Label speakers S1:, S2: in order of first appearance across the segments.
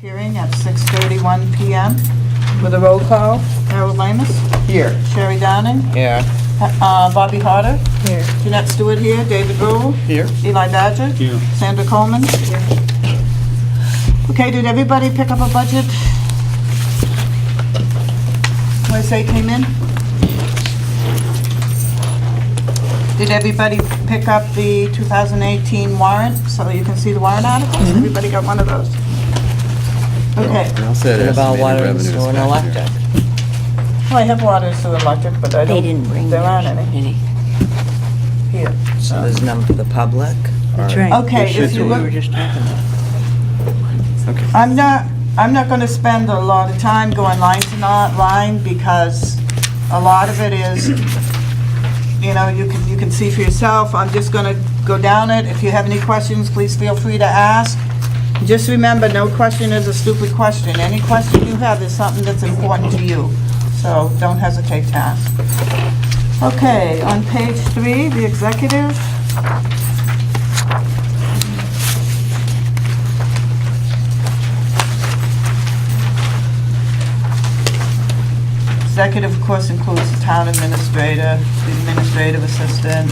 S1: Hearing at 6:31 PM with a roll call. Harold Lamus.
S2: Here.
S1: Sherry Downing.
S2: Yeah.
S1: Bobby Harder.
S2: Here.
S1: Jeanette Stewart here. David Rule.
S2: Here.
S1: Eli Badger.
S3: Here.
S1: Sandra Coleman. Here. Okay, did everybody pick up a budget? When they came in? Did everybody pick up the 2018 warrant so you can see the warrant articles? Everybody got one of those? Okay.
S3: I'll say it
S2: About
S3: estimated
S2: water and
S3: revenues
S2: sewer and
S3: back here.
S2: electric.
S1: Well, I have water, sewer, electric, but I don't.
S4: They didn't bring
S1: There aren't any here.
S2: So there's none for the public.
S4: That's
S3: All
S4: right.
S1: Okay,
S3: There
S1: if
S3: should
S1: you
S3: be.
S4: We
S1: look,
S4: were just talking about.
S3: Okay.
S1: I'm not gonna spend a lot of time going line to line because a lot of it is, you know, you can see for yourself. I'm just gonna go down it. If you have any questions, please feel free to ask. Just remember, no question is a stupid question. Any question you have is something that's important to you, so don't hesitate to ask. Okay, on page 3, the executive. Executive, of course, includes the town administrator, the administrative assistant,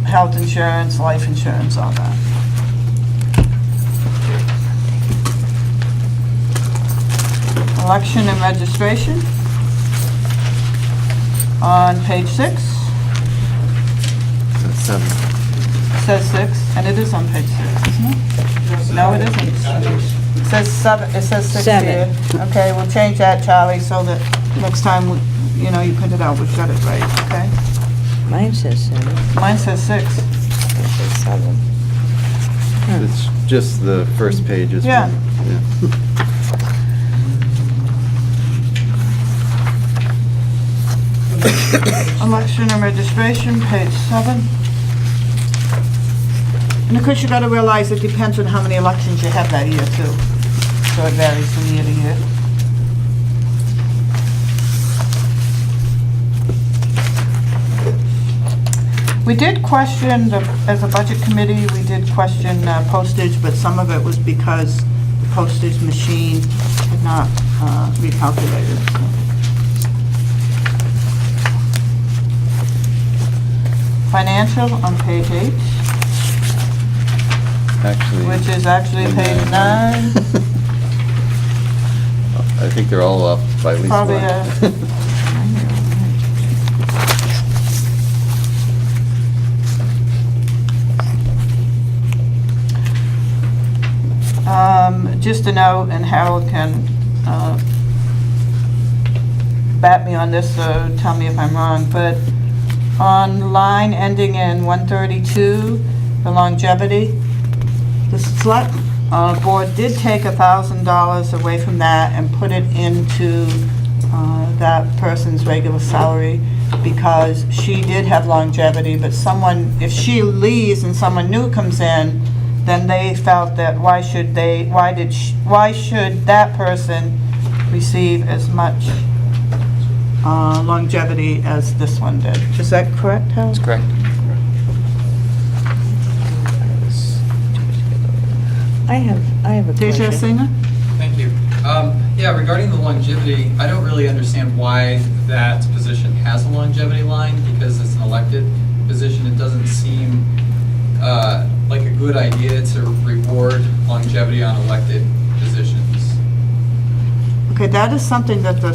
S1: health insurance, life insurance, all that. Election and registration on page 6.
S3: That's 7.
S1: Says 6, and it is on page 6, isn't it? No, it isn't. It says 7, it says 6 here.
S4: Seven.
S1: Okay, we'll change that, Charlie, so that next time, you know, you print it out, we've got it right, okay?
S4: Mine says 7.
S1: Mine says 6.
S2: It says 7.
S3: It's just the first page is.
S1: Yeah. Election and registration, page 7. And of course, you gotta realize it depends on how many elections you have that year, too. So it varies from year to year. We did question, as a budget committee, we did question postage, but some of it was because the postage machine had not recalculated. So. Financial on page 8,
S3: Actually.
S1: which is actually page 9.
S3: I think they're all up by at least
S1: Probably,
S3: one.
S1: Just a note, and Harold can bat me on this, so tell me if I'm wrong, but on line ending in 132, the longevity, the select board did take $1,000 away from that and put it into that person's regular salary because she did have longevity, but someone, if she leaves and someone new comes in, then they felt that why should that person receive as much longevity as this one did? Is that correct, Harold?
S2: That's correct.
S4: I have a
S1: Deja
S4: question.
S1: Singer?
S5: Thank you. Yeah, regarding the longevity, I don't really understand why that position has a longevity line, because it's an elected position. It doesn't seem like a good idea to reward longevity on elected positions.
S1: Okay, that is something that the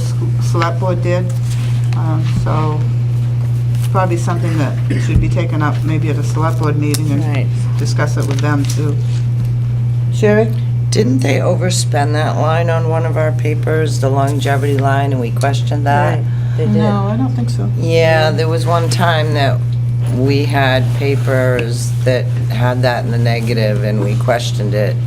S1: select board did, so it's probably something that should be taken up maybe at a select board meeting
S4: Right.
S1: and discuss it with them too. Sherry?
S2: Didn't they overspend that line on one of our papers, the longevity line, and we questioned that?
S4: Right, they did.
S1: No, I don't think so.
S2: Yeah, there was one time that we had papers that had that in the negative and we questioned it.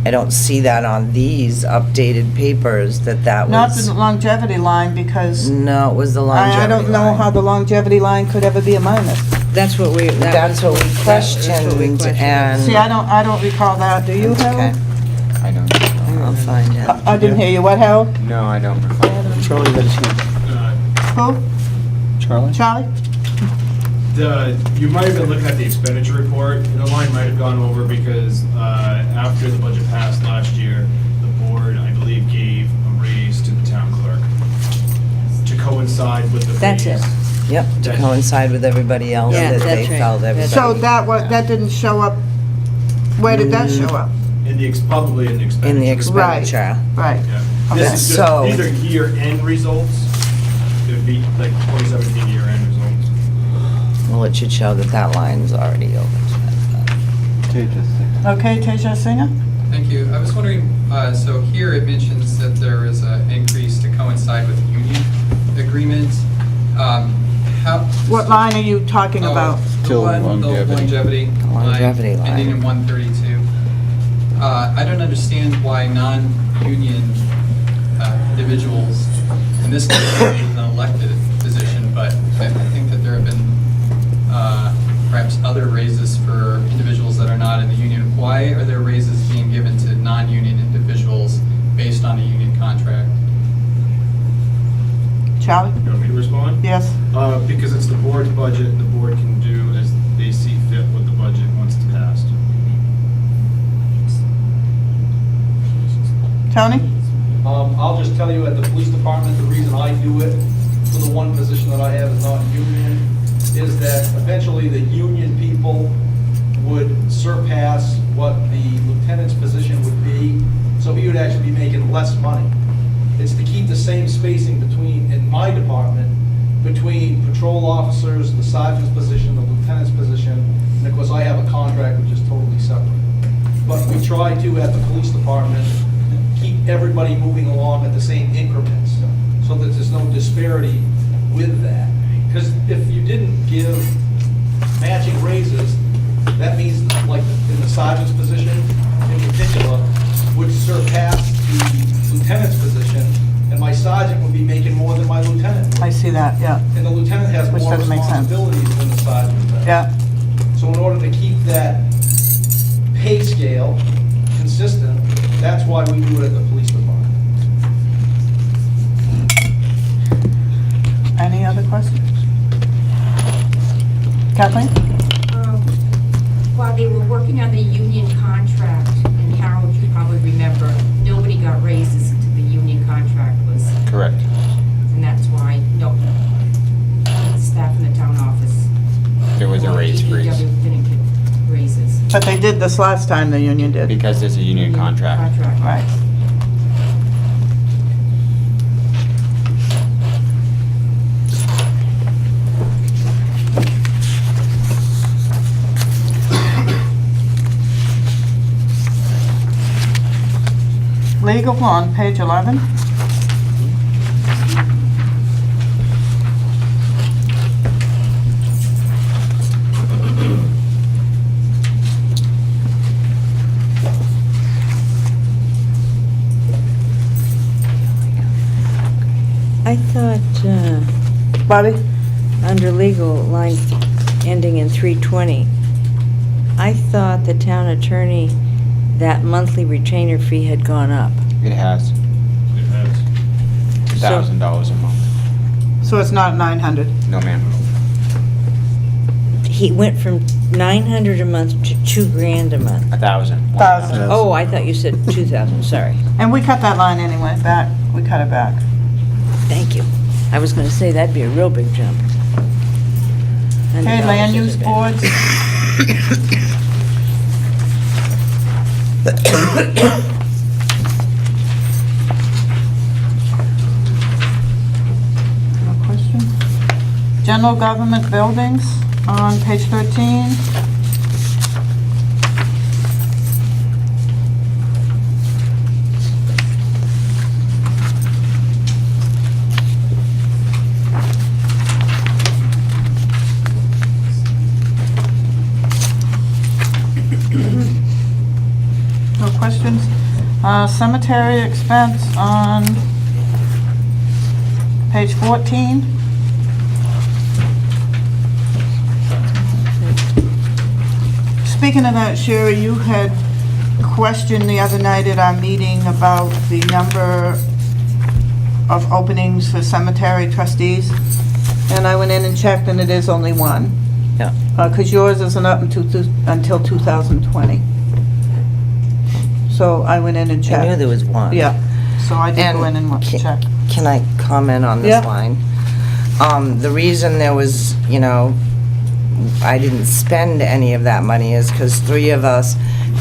S2: I don't see that on these updated papers that
S1: Not
S2: was.
S1: the longevity line, because
S2: No, it was the longevity
S1: I don't know
S2: line.
S1: how the longevity line could ever be a minus.
S4: That's what we.
S2: That's what we questioned and.
S1: See, I don't recall that, do you,
S2: Okay.
S1: Harold?
S6: I don't.
S2: I'll find it.
S1: I didn't hear you, what, Harold?
S6: No, I don't recall.
S3: Charlie, that is you.
S1: Who?
S3: Charlie?
S1: Charlie?
S6: You might have been looking at the expenditure report, and the line might have gone over because after the budget passed last year, the board, I believe, gave a raise to the town clerk to coincide with the raise.
S4: That's it.
S2: Yep, to
S6: That-
S2: coincide with everybody else
S4: Yeah,
S2: that they
S4: that's right.
S2: felt
S4: That's
S2: everybody.
S1: So that didn't show up, where did that show up?
S6: Probably in the expenditure.
S2: In the
S6: report.
S2: expenditure.
S1: Right.
S6: Yeah.
S1: Okay.
S6: This is just,
S2: So-
S6: these are year-end results. It would be like 2017 year-end results.
S2: Well, it should show that that line's already overspent.
S1: Okay, Teja Singer?
S5: Thank you. I was wondering, so here it mentions that there is an increase to coincide with union agreement. How?
S1: What line are you talking
S5: Oh,
S1: about?
S5: The
S3: Till
S5: one, the
S3: longevity.
S5: longevity.
S2: The longevity line.
S5: Ending in 132. I don't understand why non-union individuals, in this case, it is an elected position, but I think that there have been perhaps other raises for individuals that are not in the union. Why are there raises being given to non-union individuals based on a union contract?
S1: Charlie?
S6: You want me to respond?
S1: Yes?
S6: Because it's the board's budget, and the board can do as they see fit with the budget once it's passed.
S1: Tony?
S7: I'll just tell you, at the police department, the reason I do it for the one position that I have is not union, is that eventually the union people would surpass what the lieutenant's position would be, so he would actually be making less money. It's to keep the same spacing between, in my department, between patrol officers, the sergeant's position, the lieutenant's position, and of course, I have a contract which is totally separate. But we try to, at the police department, keep everybody moving along at the same increments, so that there's no disparity with that. Because if you didn't give matching raises, that means, like, in the sergeant's position in particular, would surpass the lieutenant's position, and my sergeant would be making more than my lieutenant.
S1: I see that, yeah.
S7: And the lieutenant has
S1: Which
S7: more
S1: doesn't make sense.
S7: responsibilities than the sergeant does.
S1: Yeah.
S7: So in order to keep that pay scale consistent, that's why we do it at the police department.
S1: Any other questions? Kathleen?
S8: While they were working on the union contract, and Harold, you probably remember, nobody got raises until the union contract was,
S9: Correct.
S8: and that's why, no, staff in the town office.
S9: There was a
S8: or
S9: raise freeze
S8: DPW didn't get raises.
S1: But they did this last time, the union did.
S9: because there's a union contract.
S1: Right. Legal on page 11.
S4: I thought,
S1: Bobby?
S4: under legal, line ending in 320, I thought the town attorney, that monthly retainer fee had gone up.
S9: It has
S6: It has.
S9: $1,000 a month.
S1: So it's not 900.
S9: No, ma'am.
S4: He went from 900 a month to 2 grand a month.
S9: 1,000.
S1: 1,000.
S4: Oh, I thought you said 2,000, sorry.
S1: And we cut that line anyway, back. We cut it back.
S4: Thank you. I was gonna say, that'd be a real big jump.
S1: Okay,
S4: $100
S1: land
S4: is
S1: use
S4: a bit.
S1: boards. No question. General government buildings on page 13. No questions? Cemetery expense on page 14. Speaking of that, Sherry, you had questioned the other night at our meeting about the number of openings for cemetery trustees. And I went in and checked, and it is only one. Because yours isn't up until 2020. So I went in and checked.
S2: I knew there was one.
S1: Yeah, so I did go in and check.
S2: Can I comment on this
S1: Yeah.
S2: line? The reason there was, I didn't spend any of that money is because 3 of us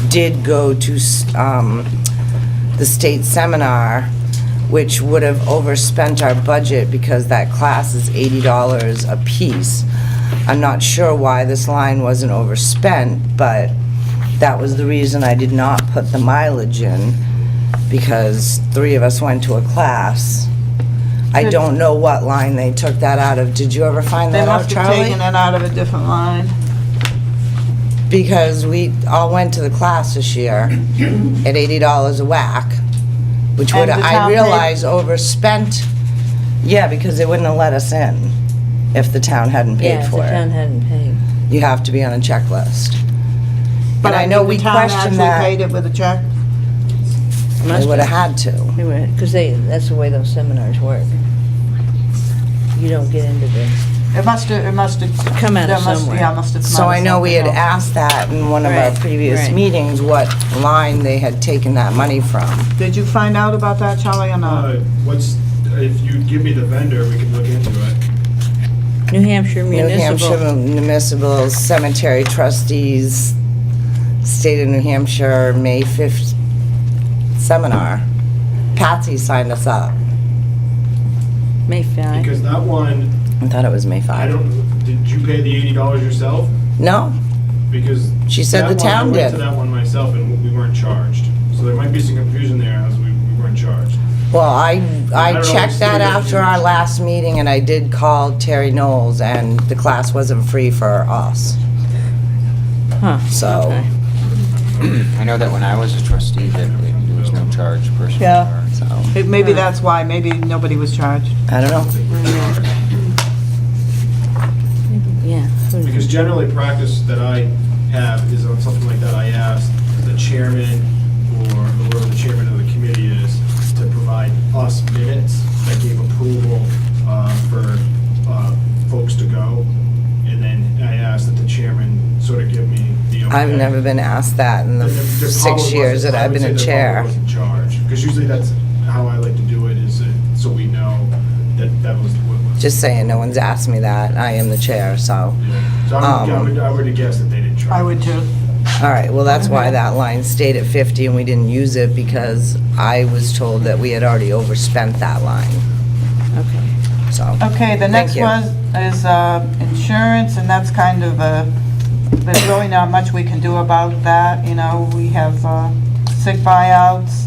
S2: did go to the state seminar, which would have overspent our budget because that class is $80 a piece. I'm not sure why this line wasn't overspent, but that was the reason I did not put the mileage in, because 3 of us went to a class. I
S1: Good.
S2: don't know what line they took that out of. Did you ever find
S1: They
S2: that out,
S1: must have
S2: Charlie?
S1: taken it out of a different line.
S2: Because we all went to the class this year at $80 a whack, which would,
S1: And the
S2: I
S1: town paid-
S2: realize, overspent. Yeah, because they wouldn't have let us in if the town hadn't
S4: Yeah,
S2: paid
S4: if the
S2: for
S4: town
S2: it.
S4: hadn't paid.
S2: You have to be on a checklist.
S1: But
S2: And I know
S1: mean,
S2: we
S1: the town
S2: questioned
S1: actually paid
S2: that.
S1: it with a check.
S2: They would have had to.
S4: Because that's the way those seminars work. You don't get into the,
S1: It must have.
S4: Come out of
S1: there must-
S4: somewhere.
S1: Yeah, must have come
S2: So
S1: out of
S2: I know we had
S1: something else.
S2: asked that in one of our
S4: Right,
S2: previous
S4: right.
S2: meetings, what line they had taken that money from.
S1: Did you find out about that, Charlie, or not?
S6: If you give me the vendor, we can look into it.
S4: New Hampshire
S2: New Hampshire
S4: Municipal.
S2: Municipal Cemetery Trustees, State of New Hampshire, May 5th seminar. Patsy signed us up.
S4: May 5.
S6: Because that one,
S2: I thought it was May 5th.
S6: I don't, did you pay the $80 yourself?
S2: No,
S6: Because.
S2: She said
S6: that
S2: the
S6: one,
S2: town
S6: I went
S2: did.
S6: to that one myself and we weren't charged. So there might be some confusion there as we weren't charged.
S2: well, I
S6: don't know,
S2: checked that
S6: state
S2: after our
S6: of-
S2: last meeting, and I did call Terry Knowles, and the class wasn't free for us.
S4: Huh,
S2: So-
S4: okay.
S9: I know that when I was a trustee, that there was no charge per
S1: Yeah.
S9: seminar.
S2: So,
S1: Maybe that's why, maybe nobody was charged.
S2: I don't know.
S4: Yeah.
S6: Because generally, practice that I have is on something like that, I ask the chairman or whoever the chairman of the committee is to provide us minutes that gave approval for folks to go. And then I ask that the chairman sort of give me the okay.
S2: I've never been asked that in the
S6: There
S2: 6
S6: probably
S2: years
S6: wasn't-
S2: that
S6: I
S2: I've
S6: would
S2: been
S6: say
S2: a
S6: there
S2: chair.
S6: probably wasn't charged, because usually that's how I like to do it, is so we know that that was what was.
S2: Just saying, no one's asked me that. I am the chair, so.
S6: Yeah. So I would have guessed that they didn't charge.
S1: I would too.
S2: All right, well, that's why that line stayed at 50 and we didn't use it, because I was told that we had already overspent that line,
S4: Okay.
S2: so.
S1: Okay, the
S2: Thank
S1: next
S2: you.
S1: one is insurance, and that's kind of there's really not much we can do about that. We have sick buyouts,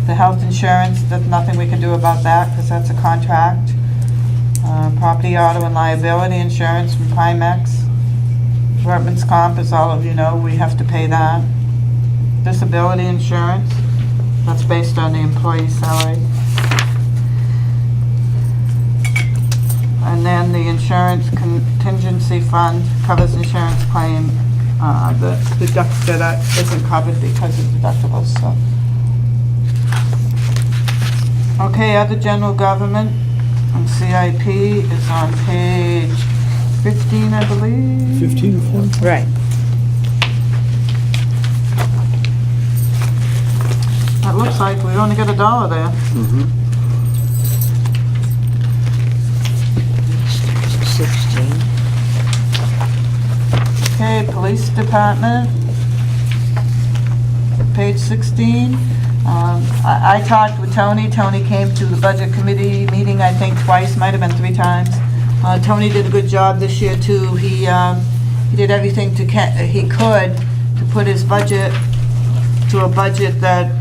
S1: the health insurance, there's nothing we can do about that because that's a contract. Property, auto, and liability insurance from Primex. Workman's comp, as all of you know, we have to pay that. Disability insurance, that's based on the employee's salary. And then the insurance contingency fund covers insurance claim, that isn't covered because of deductibles, so. Okay, other general government, and CIP is on page 15, I believe.
S10: 15 or 14?
S4: Right.
S1: It looks like we only got $1 there.
S4: 16.
S1: Okay, police department, page 16. I talked with Tony. Tony came to the budget committee meeting, I think twice, might have been 3 times. Tony did a good job this year too. He did everything he could to put his budget to a budget that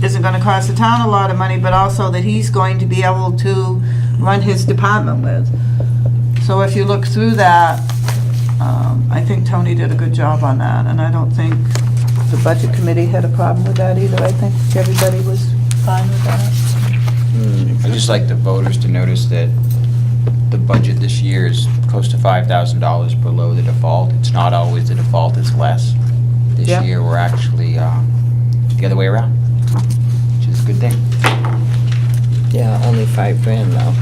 S1: isn't going to cost the town a lot of money, but also that he's going to be able to run his department with. So if you look through that, I think Tony did a good job on that, and I don't think the budget committee had a problem with that either. I think everybody was fine with that.
S9: I'd just like the voters to notice that the budget this year is close to $5,000 below the default. It's not always the default, it's less. This
S1: Yeah.
S9: year, we're actually the other way around, which is a good thing.
S2: Yeah, only $5,000 though.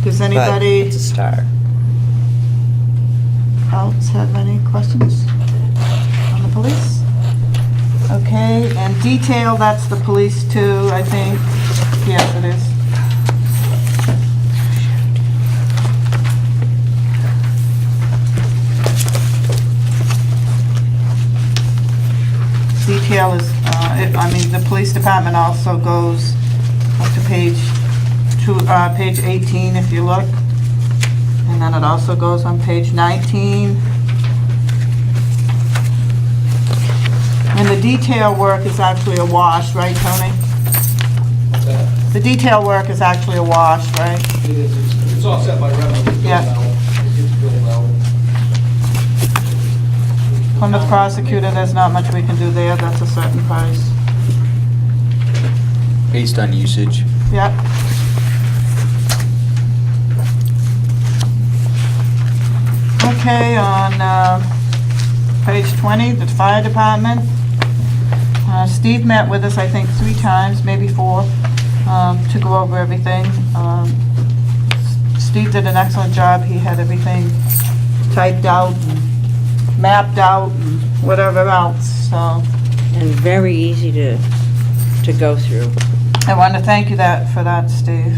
S1: Does
S2: But
S1: anybody
S2: it's a start.
S1: else have any questions on the police? Okay, and detail, that's the police too, I think. Yes, it is. Detail is, I mean, the police department also goes up to page 18 if you look. And then it also goes on page 19. And the detail work is actually a wash, right, Tony?
S7: What's that?
S1: The detail work is actually a wash, right?
S7: It is, it's offset by revenue. It's billed
S1: Yeah.
S7: out. It gets billed out.
S1: Plymouth prosecutor, there's not much we can do there, that's a certain price.
S9: Based on usage.
S1: Yep. Okay, on page 20, the fire department. Steve met with us, I think, 3 times, maybe 4, to go over everything. Steve did an excellent job. He had everything typed out, and mapped out, and whatever else, so.
S4: And very easy to go through.
S1: I want to thank you for that, Steve.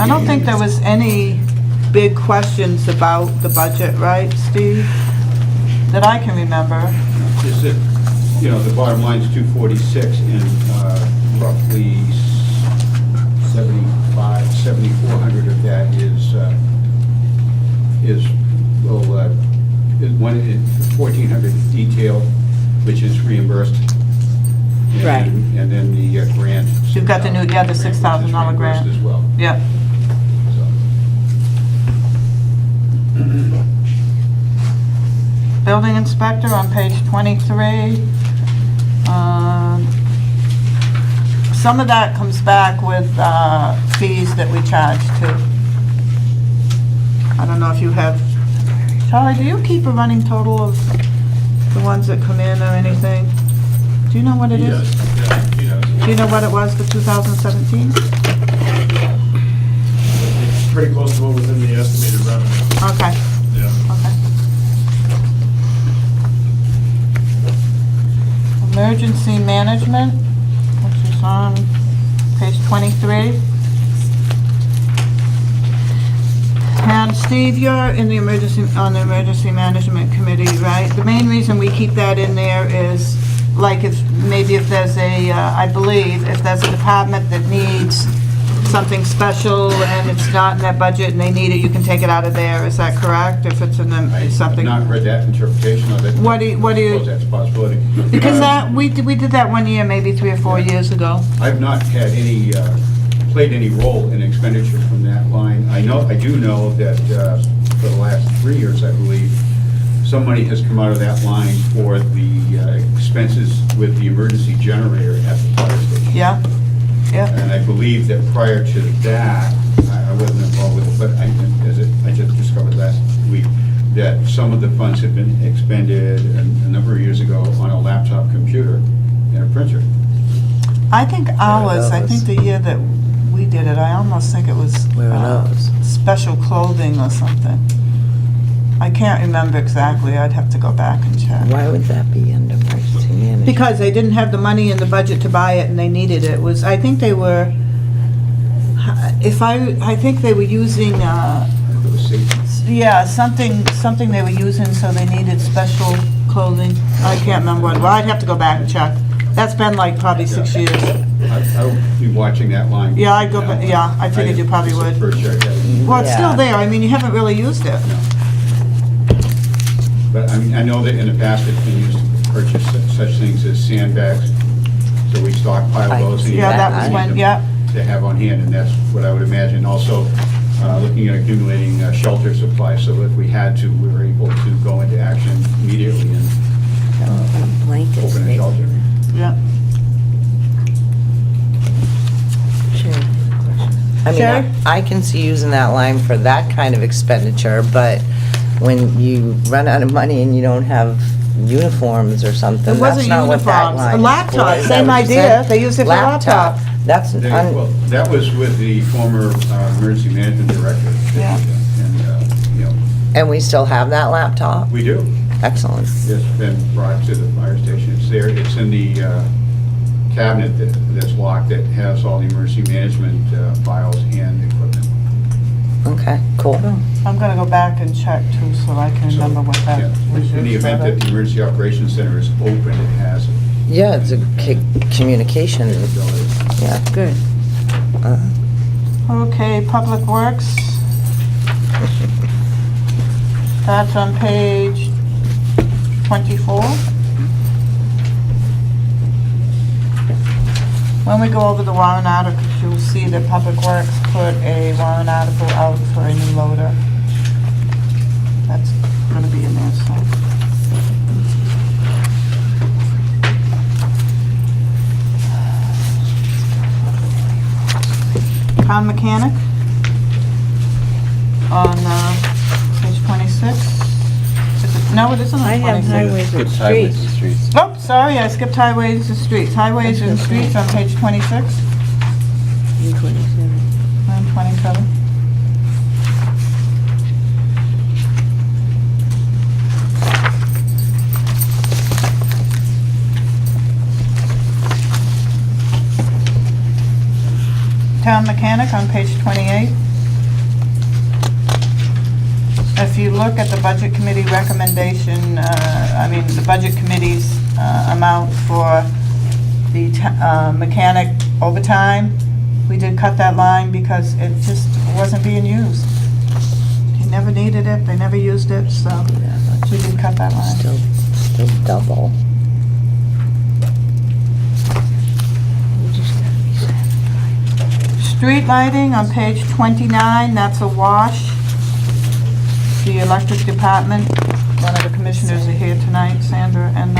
S1: I don't think there was any big questions about the budget, right, Steve? That I can remember.
S10: Is that, you know, the bottom line is 246 and roughly 7,400 of that is 1,400 detail, which is reimbursed. And-
S4: Right.
S10: And then the grant.
S1: You've got the new, yeah, the
S10: which is
S1: $6,000 grant.
S10: reimbursed as well.
S1: Yep.
S10: So.
S1: Building inspector on page 23. Some of that comes back with fees that we charge too. I don't know if you have, Charlie, do you keep a running total of the ones that come in or anything? Do you know what it is?
S6: Yes, yeah, he does.
S1: Do you know what it was for 2017?
S6: It's pretty close to what was in the estimated revenue.
S1: Okay,
S6: Yeah.
S1: okay. Emergency management, which is on page 23. And Steve, you're in the on the emergency management committee, right? The main reason we keep that in there is, like, if there's a, I believe, if there's a department that needs something special and it's not in that budget and they need it, you can take it out of there, is that correct? If it's in something?
S10: I've not read that interpretation of it.
S1: What do you-
S10: I suppose that's a possibility.
S1: Because we did that one year, maybe 3 or 4 years ago.
S10: I've not had any, played any role in expenditure from that line. I do know that for the last 3 years, I believe, some money has come out of that line for the expenses with the emergency generator at the fire station.
S1: Yeah, yeah.
S10: And I believe that prior to that, I wasn't involved with it, but I just discovered last week that some of the funds had been expended a number of years ago on a laptop computer and a printer.
S1: I think ours, I think the year that we did it, I almost think it was
S2: Where are those?
S1: special clothing or something. I can't remember exactly, I'd have to go back and check.
S2: Why would that be under purchasing management?
S1: Because they didn't have the money in the budget to buy it and they needed it. I think they were, I think they were using,
S10: It was safety.
S1: yeah, something they were using, so they needed special clothing. I can't remember what, well, I'd have to go back and check. That's been like probably 6 years.
S10: I'll be watching that line.
S1: Yeah, I'd go back- yeah, I figured you probably
S10: It's the
S1: would.
S10: first year I had it.
S1: Well, it's still
S2: Yeah.
S1: there, I mean, you haven't really used it.
S10: No. But I mean, I know that in the past it's been used to purchase such things as sandbags, so we stockpile
S2: I
S10: those. and
S2: see
S1: Yeah, that
S2: that.
S1: was
S10: need
S1: when,
S10: them
S1: yeah,
S10: To have on hand, and that's what I would imagine. Also, looking at accumulating shelter supplies, so if we had to, we were able to go into action immediately and
S4: Blankets,
S10: open a
S4: maybe.
S10: shelter.
S1: yeah.
S4: Sure.
S2: I mean,
S1: Sherry?
S2: I can see using that line for that kind of expenditure, but when you run out of money and you don't have uniforms or something,
S1: It wasn't
S2: that's not what that
S1: uniforms.
S2: line
S1: A
S2: is
S1: laptop,
S2: for. Is
S1: same
S2: that what you
S1: idea.
S2: said?
S1: They use it for laptop.
S2: That's,
S10: Well, that was with the former emergency management director.
S1: Yeah.
S10: And
S2: And we still have that laptop?
S10: We do.
S2: Excellent.
S10: It's been brought to the fire station. It's there. It's in the cabinet that's locked that has all the emergency management files and equipment.
S2: Okay, cool.
S1: I'm gonna go back and check too, so I can remember what that
S10: Yeah,
S1: was.
S10: in the event that the emergency operations center is open, it has it.
S2: Yeah, it's a communication, yeah.
S4: Good.
S1: Okay, Public Works. That's on page 24. When we go over the warrant articles, you'll see that Public Works put a warrant article out for a new loader. That's gonna be in there, so. Town mechanic on page 26. No, it isn't on
S4: I have
S1: 26.
S4: highways and
S9: It's highways and
S4: streets.
S9: streets.
S1: Oh, sorry, I skipped highways and streets. Highways and
S4: That's okay.
S1: streets on page 26
S4: And 27.
S1: and 27. Town mechanic on page 28. If you look at the budget committee recommendation, the budget committee's amount for the mechanic overtime, we did cut that line because it just wasn't being used. They never needed it, they never used it, so we did cut that line.
S2: Still double.
S4: You just gotta be satisfied.
S1: Street lighting on page 29, that's a wash. The electric department, one of the commissioners are here tonight, Sandra, and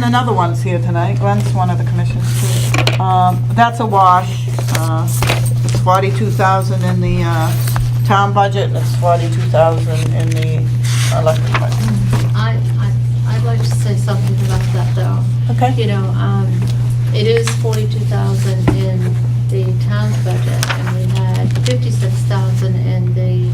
S1: another one's here tonight. Glenn's one of the commissioners too. That's a wash. It's 42,000 in the town budget, and it's 42,000 in the electric budget.
S11: I'd like to say something about that, though.
S1: Okay.
S11: You know, it is 42,000 in the town's budget, and we had 56,000 in the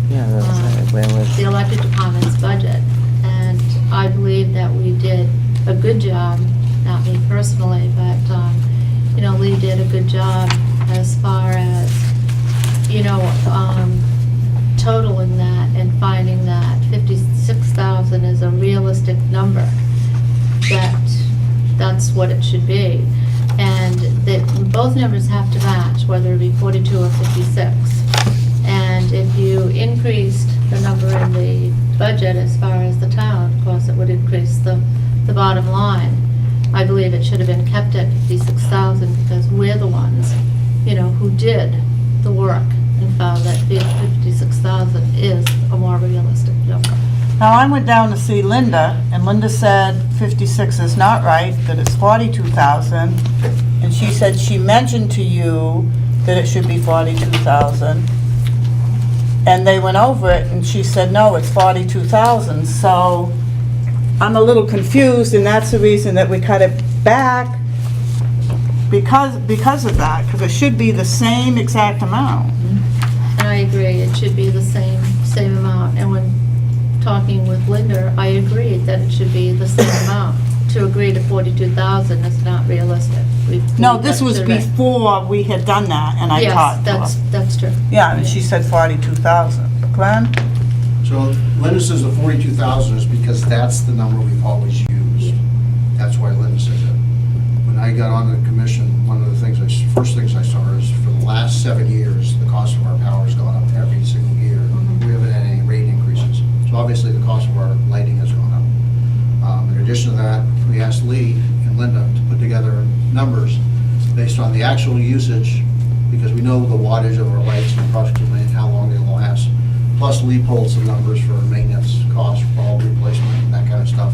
S2: Yeah, that's, where was?
S11: the elected department's budget. And I believe that we did a good job, not me personally, but, you know, Lee did a good job as far as, you know, totaling that and finding that 56,000 is a realistic number, that's what it should be. And that both numbers have to match, whether it be 42 or 56. And if you increased the number in the budget as far as the town, of course, it would increase the bottom line. I believe it should have been kept at 56,000 because we're the ones, you know, who did the work and found that 56,000 is a more realistic number.
S1: Now, I went down to see Linda, and Linda said 56 is not right, that it's 42,000. And she said she mentioned to you that it should be 42,000. And they went over it, and she said, no, it's 42,000. So I'm a little confused, and that's the reason that we cut it back, because of that, because it should be the same exact amount.
S11: And I agree, it should be the same amount. And when talking with Linda, I agreed that it should be the same amount. To agree to 42,000 is not realistic.
S1: No, this was before we had done that, and I talked to her.
S11: Yes, that's true.
S1: Yeah, and she said 42,000. Glenn?
S12: So Linda says the 42,000 is because that's the number we've always used. That's why Linda says it. When I got on the commission, one of the things, first things I saw is for the last 7 years, the cost of our power has gone up every single year. We haven't had any rate increases. So obviously the cost of our lighting has gone up. In addition to that, we asked Lee and Linda to put together numbers based on the actual usage, because we know the wattage of our lights and approximately how long they'll last. Plus Lee pulled some numbers for maintenance costs, bulb replacement, and that kind of stuff.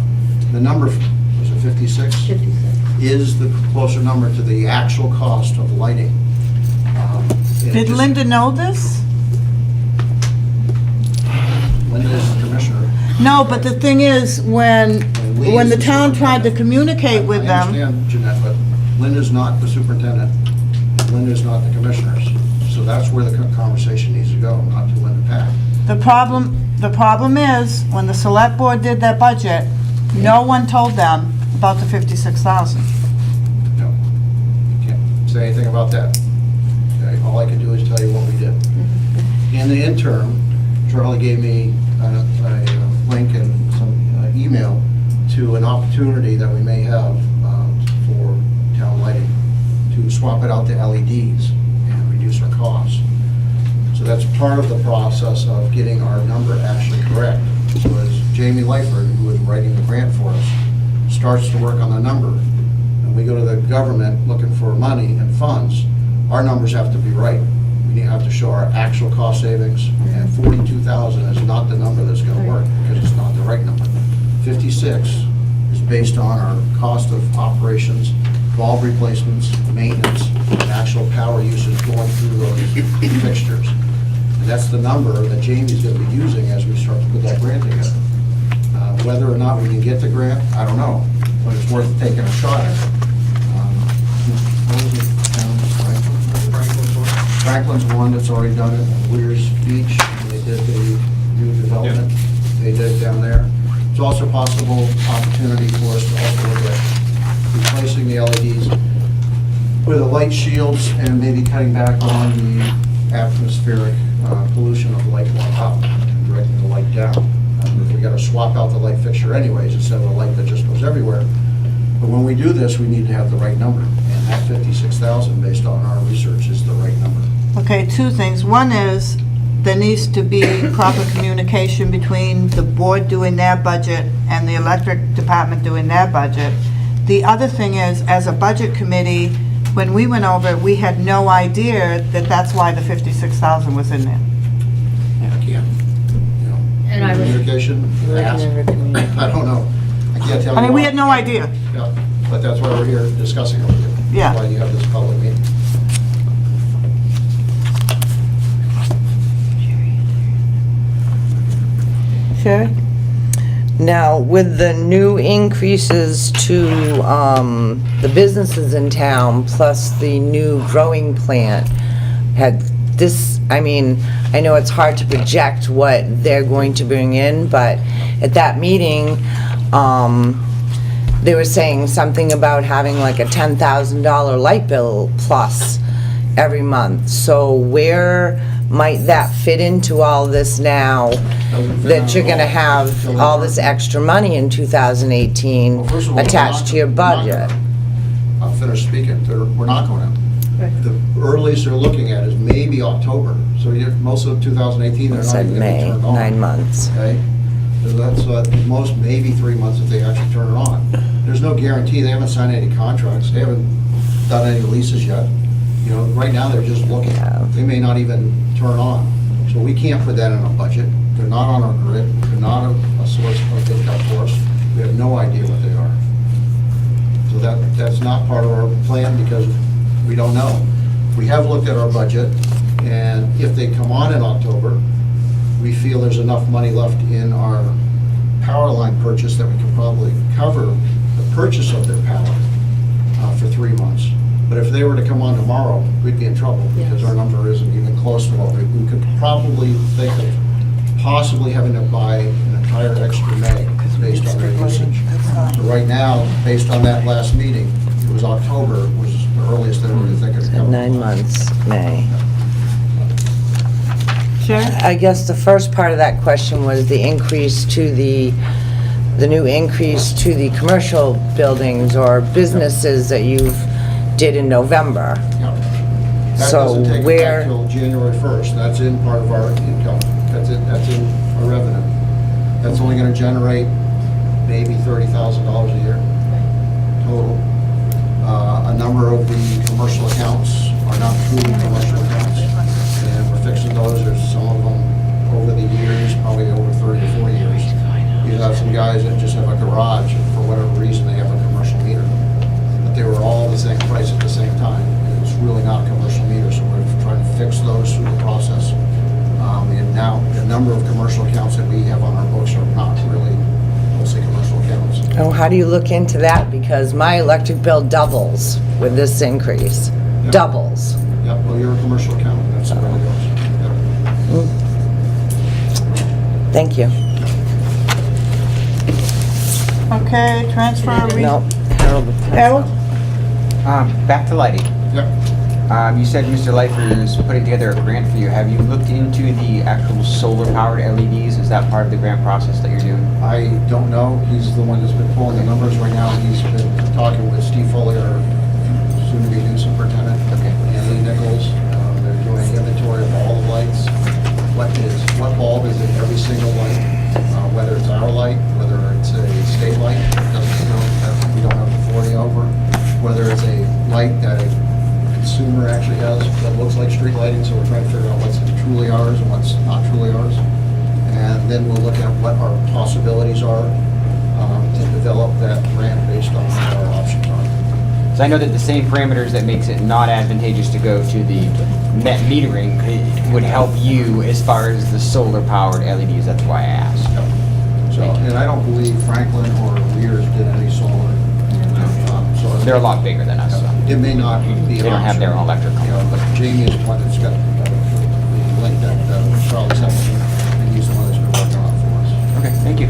S12: The number, was it 56?
S11: 56.
S12: Is the closer number to the actual cost of lighting.
S1: Did Linda know this?
S12: Linda is the commissioner.
S1: No, but the thing is, when the town tried to communicate with
S12: I
S1: them,
S12: understand, Jeanette, but Linda's not the superintendent, and Linda's not the commissioners. So that's where the conversation needs to go, not to Linda Pack.
S1: The problem is, when the select board did their budget, no one told them about the 56,000.
S12: No, can't say anything about that. Okay, all I can do is tell you what we did. In the interim, Charlie gave me a link and some email to an opportunity that we may have for town lighting, to swap it out to LEDs and reduce our costs. So that's part of the process of getting our number actually correct. So as Jamie Lyford, who is writing the grant for us, starts to work on the number, and we go to the government looking for money and funds, our numbers have to be right. We have to show our actual cost savings, and 42,000 is not the number that's going to work, because it's not the right number. 56 is based on our cost of operations, bulb replacements, maintenance, and actual power usage going through those fixtures. And that's the number that Jamie's going to be using as we start to put that grant together. Whether or not we can get the grant, I don't know, but it's worth taking a shot at. What was it? Franklin's one that's already done it. Weir's Beach, they did the new development. They did it down there. It's also a possible opportunity for us to also look at replacing the LEDs with the light shields and maybe cutting back on the atmospheric pollution of the light going up and directing the light down. If we got to swap out the light fixture anyways, instead of a light that just goes everywhere. But when we do this, we need to have the right number, and that 56,000, based on our research, is the right number.
S1: Okay, two things. One is, there needs to be proper communication between the board doing their budget and the electric department doing their budget. The other thing is, as a budget committee, when we went over it, we had no idea that that's why the 56,000 was in there.
S12: Again, you know,
S11: And I was-
S12: communication, ask.
S4: never communicated.
S12: I don't know. I can't tell you.
S1: I mean, we
S12: why.
S1: had no idea.
S12: Yeah, but that's why we're here discussing it with you.
S1: Yeah.
S12: That's why you have this public meeting.
S1: Sherry?
S2: Now, with the new increases to the businesses in town, plus the new growing plant, had this, I mean, I know it's hard to project what they're going to bring in, but at that meeting, they were saying something about having like a $10,000 light bill plus every month. So where might that fit into all this now, that you're gonna have all this extra money in 2018
S12: Well, first of all,
S2: attached to your budget?
S12: I'll finish speaking. We're not going to. The earliest they're looking at is maybe October. So most of 2018, they're
S2: It
S12: not
S2: said
S12: even going to
S2: May,
S12: turn it on.
S2: 9 months.
S12: Okay? So that's most maybe 3 months if they actually turn it on. There's no guarantee. They haven't signed any contracts. They haven't done any leases yet. You know, right now, they're just looking.
S2: Yeah.
S12: They may not even turn on. So we can't put that in a budget. They're not on our grid. They're not a source of income for us. We have no idea what they are. So that's not part of our plan because we don't know. We have looked at our budget, and if they come on in October, we feel there's enough money left in our power line purchase that we could probably cover the purchase of their power for 3 months. But if they were to come on tomorrow, we'd be in trouble because our number isn't even close to what we could probably think of possibly having to buy an entire extra May based on their usage. But right now, based on that last meeting, it was October was the earliest they were thinking of coming.
S2: 9 months, May.
S1: Sherry?
S2: I guess the first part of that question was the increase to the new increase to the commercial buildings or businesses that you've did in November.
S12: Yeah. That
S2: So
S12: doesn't take
S2: where-
S12: effect till January 1st. That's in part of our income. That's in our revenue. That's only gonna generate maybe $30,000 a year total. A number of the commercial accounts are not truly commercial accounts. And we're fixing those. There's some of them over the years, probably over 30 or 40 years. You have some guys that just have a garage and for whatever reason, they have a commercial meter. But they were all the same price at the same time. And it's really not a commercial meter, so we're trying to fix those through the process. And now, the number of commercial accounts that we have on our books are not really, we'll say, commercial accounts.
S2: Oh, how do you look into that? Because my electric bill doubles with this increase.
S12: Yeah.
S2: Doubles.
S12: Yep, well, you're a commercial account, that's the way it goes. Yep.
S2: Thank you.
S1: Okay, transfer.
S2: No, Harold.
S1: Harold?
S9: Back to lighting.
S12: Yep.
S9: You said Mr. Leifer is putting together a grant for you. Have you looked into the actual solar-powered LEDs? Is that part of the grant process that you're doing?
S12: I don't know. He's the one that's been pulling the numbers right now. He's been talking with Steve Foley, our soon-to-be new superintendent.
S9: Okay.
S12: And Lee Nichols. They're doing inventory of all the lights. What bulb is in every single light, whether it's our light, whether it's a state light, doesn't know that we don't have authority over, whether it's a light that a consumer actually has that looks like street lighting, so we're trying to figure out what's truly ours and what's not truly ours. And then we'll look at what our possibilities are to develop that grant based on what our options are.
S9: So I know that the same parameters that makes it not advantageous to go to the net metering would help you as far as the solar-powered LEDs. That's why I asked.
S12: So, and I don't believe Franklin or Lears did any solar. So
S9: They're a lot bigger than us. So.
S12: it may not be.
S9: They don't have their own electric
S12: You know,
S9: company.
S12: but Jamie is the one that's got the link that Charlie sent me, and he's the one that's been working on it for us.
S9: Okay, thank you.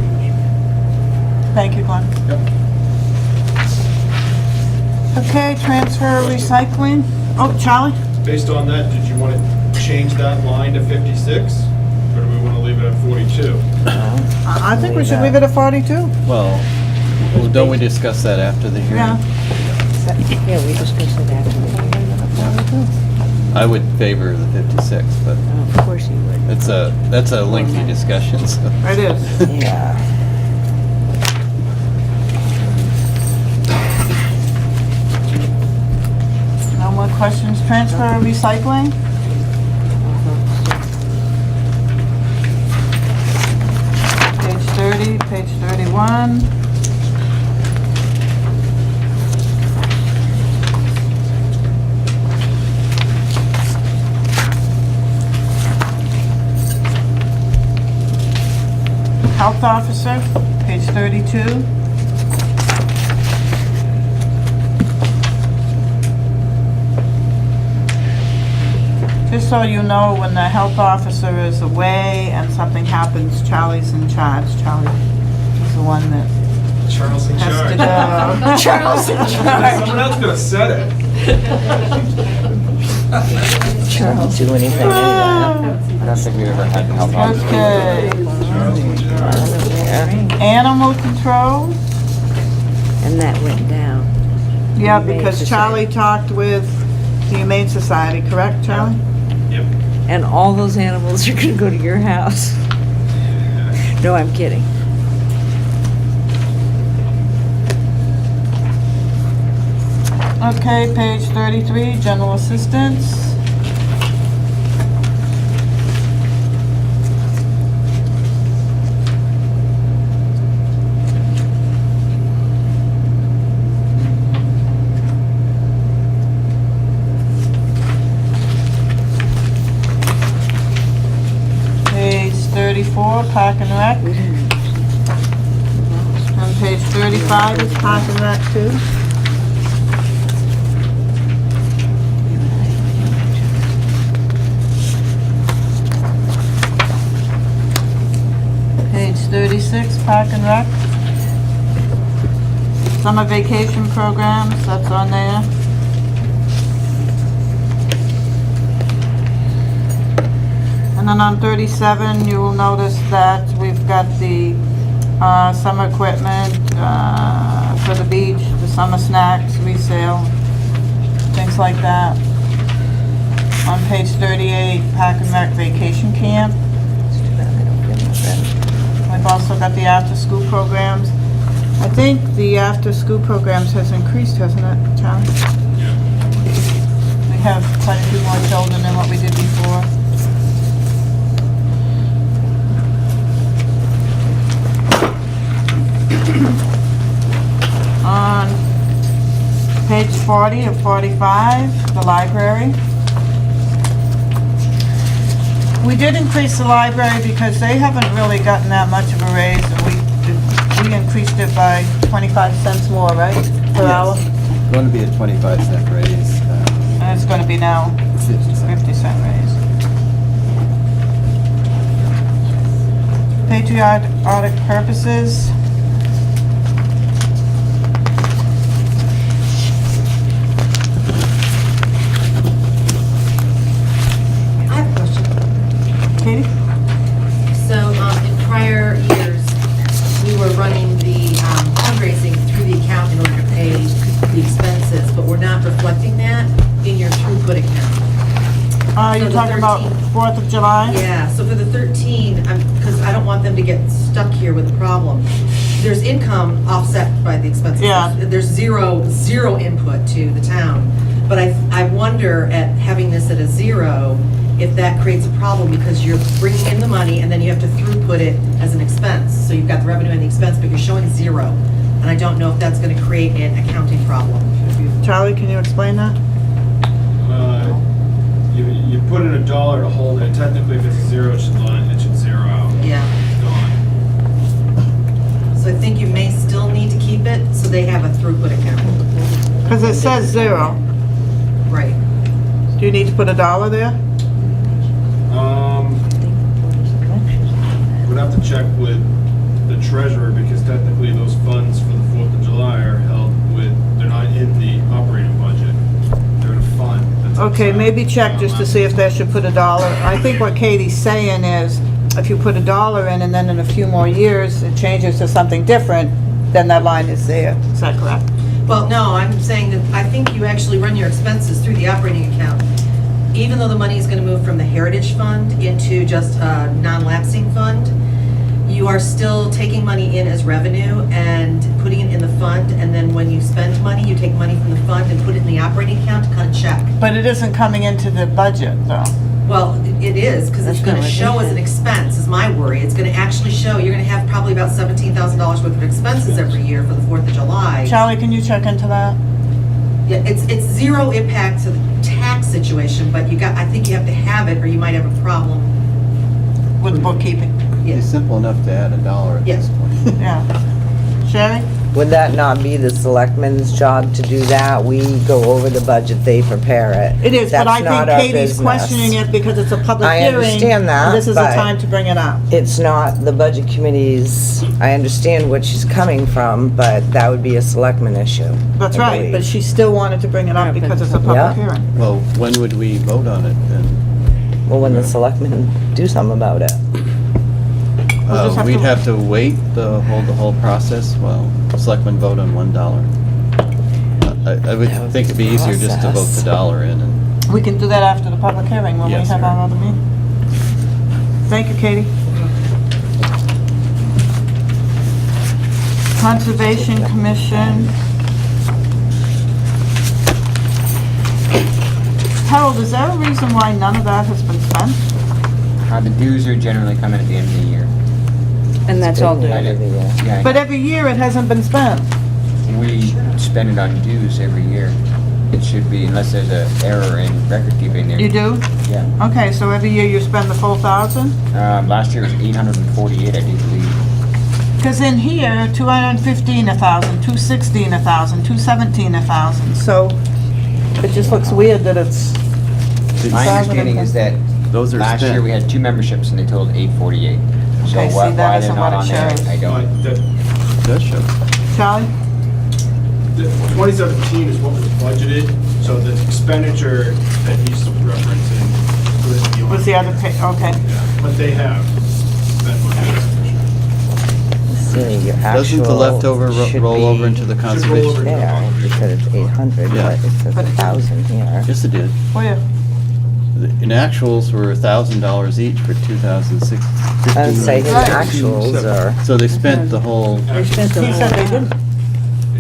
S1: Thank you, Glenn.
S12: Yep.
S1: Okay, transfer recycling. Oh, Charlie?
S6: Based on that, did you want to change that line to 56? Or do we want to leave it at 42?
S1: I think we should leave it at 42.
S3: Well, don't we discuss that after the hearing?
S1: Yeah.
S4: Yeah, we discussed it after the hearing.
S3: I would favor the 56, but
S4: Oh, of course you would.
S3: that's a lengthy discussion, so.
S1: It is.
S2: Yeah.
S1: No more questions. Transfer recycling. Page 30, page 31. Health officer, page 32. Just so you know, when the health officer is away and something happens, Charlie's in charge. Charlie is the one that
S6: Charles in
S1: has to
S6: charge.
S1: go. Charles in charge.
S6: Someone else could have said it.
S2: Charles do anything anyway.
S9: I don't think we've ever had help out.
S1: Okay.
S6: Charles in charge.
S2: Yeah.
S1: Animal control.
S4: And that went down.
S1: Yeah,
S4: Humane
S1: because
S4: Society.
S1: Charlie talked with the Humane Society, correct, Charlie?
S6: Yep.
S4: And all those animals are gonna go to your house. No, I'm kidding.
S1: Okay, page 33, general assistance. Page 34, park and rec. And page 35 is park and rec too. Page 36, Park and Rec. Summer vacation programs, that's on there. And then on 37, you will notice that we've got the summer equipment for the beach, the summer snacks, resale, things like that. On page 38, Park and Rec vacation camp. We've also got the after-school programs. I think the after-school programs has increased, hasn't it, Charlie? We have quite a few more children than what we did before. On page 40 of 45, the library. We did increase the library because they haven't really gotten that much of a raise, and we increased it by 25 cents more, right, per hour?
S3: Going to be a 25-cent raise.
S1: And it's gonna be now 50 cent raise. patriotic purposes.
S8: I have a question.
S1: Katie?
S8: So, in prior years, we were running the fundraising through the account in order to pay the expenses, but we're not reflecting that in your throughput account.
S1: You're
S8: So the
S1: talking about
S8: 13th.
S1: 4th of July?
S8: Yeah, so for the 13, because I don't want them to get stuck here with a problem. There's income offset by the expenses.
S1: Yeah.
S8: There's zero input to the town. But I wonder at having this at a zero, if that creates a problem because you're bringing in the money and then you have to throughput it as an expense. So you've got the revenue and the expense, but you're showing zero. And I don't know if that's going to create an accounting problem.
S1: Charlie, can you explain that?
S6: You put in $1 to hold it. Technically, if it's a zero, it should zero out.
S8: Yeah.
S6: Gone.
S8: So I think you may still need to keep it so they have a throughput account.
S1: Because it says 0.
S8: Right.
S1: Do you need to put $1 there?
S6: Would have to check with the treasurer because technically those funds for the 4th of July are held they're not in the operating budget. They're in a fund. That's
S1: Okay,
S6: outside.
S1: maybe check just to see if they should put $1. I think what Katie's saying is, if you put $1 in and then in a few more years it changes to something different, then that line is there. Is that correct?
S8: Well, no, I'm saying that I think you actually run your expenses through the operating account. Even though the money is going to move from the Heritage Fund into just a non-lapsing fund, you are still taking money in as revenue and putting it in the fund, and then when you spend money, you take money from the fund and put it in the operating account to cut a check.
S1: But it isn't coming into the budget, though.
S8: Well, it is, because it's
S4: That's
S8: going to
S4: not
S8: show
S4: what
S8: as
S4: they
S8: an
S4: said.
S8: expense, is my worry. It's going to actually show, you're going to have probably about $17,000 worth of expenses every year for the 4th of July.
S1: Charlie, can you check into that?
S8: Yeah, it's zero impact to the tax situation, but I think you have to have it, or you might have a problem.
S1: With bookkeeping?
S8: Yeah.
S3: It's simple enough to add $1 at this
S8: Yeah.
S3: point.
S1: Yeah. Sherry?
S2: Would that not be the selectmen's job to do that? We go over the budget, they prepare it.
S1: It is, but
S2: That's
S1: I
S2: not
S1: think
S2: our
S1: Katie's
S2: business.
S1: questioning it because it's a public
S2: I
S1: hearing.
S2: understand that,
S1: and this is the
S2: but-
S1: time to bring it up.
S2: It's not the budget committee's, I understand what she's coming from, but that would be a selectman issue.
S1: That's
S2: I
S1: right, but
S2: believe.
S1: she still wanted to bring it up because it's a
S2: Yeah.
S1: public hearing.
S3: Well, when would we vote on it then?
S2: Well, when the selectmen do something about it.
S1: We'll just have
S3: We'd
S1: to-
S3: have to wait the whole process while selectmen vote on $1. I would
S2: That would
S3: think
S2: be
S3: it'd be easier just to vote
S2: process.
S3: the $1 in and.
S1: We can do that after the public hearing when we
S3: Yes,
S1: have
S3: sir.
S1: our other meeting. Thank you, Katie. Conservation Commission. Harold, is there a reason why none of that has been spent?
S9: The dues are generally coming at the end of the year.
S4: And that's all due.
S9: I know. Yeah,
S1: But every year it hasn't been spent.
S9: we spend it on dues every year. It should be, unless there's an error in record keeping there.
S1: You do?
S9: Yeah.
S1: Okay, so every year you spend the full 1,000?
S9: Last year was 848, I do believe.
S1: Because in here, 215 1,000, 216 1,000, 217 1,000, so it just looks weird that it's.
S9: My understanding is that
S3: Those are
S9: last
S3: spent.
S9: year we had 2 memberships and they totaled 848. So
S1: Okay, see,
S9: why
S1: that
S9: they're
S1: isn't
S9: not
S1: what it
S9: on there,
S1: shows.
S9: I don't.
S6: But
S3: Does show.
S1: Charlie?
S6: the 2017 is what was budgeted, so the expenditure that he's referencing was the.
S1: Was the other okay.
S6: Yeah, but they have spent money.
S2: See, your
S3: Doesn't the
S2: actual
S3: leftover
S2: should
S3: roll over
S2: be
S3: into the
S6: roll over.
S3: conservation?
S2: there, because it's 800,
S3: Yeah.
S2: but it says
S1: But it-
S2: 1,000 here.
S3: Yes, it did.
S1: Where?
S3: In actuals were $1,000 each for 2006.
S2: I would say his
S1: 15,
S2: actuals are,
S3: So they spent the whole,
S4: They spent the
S1: He said they didn't.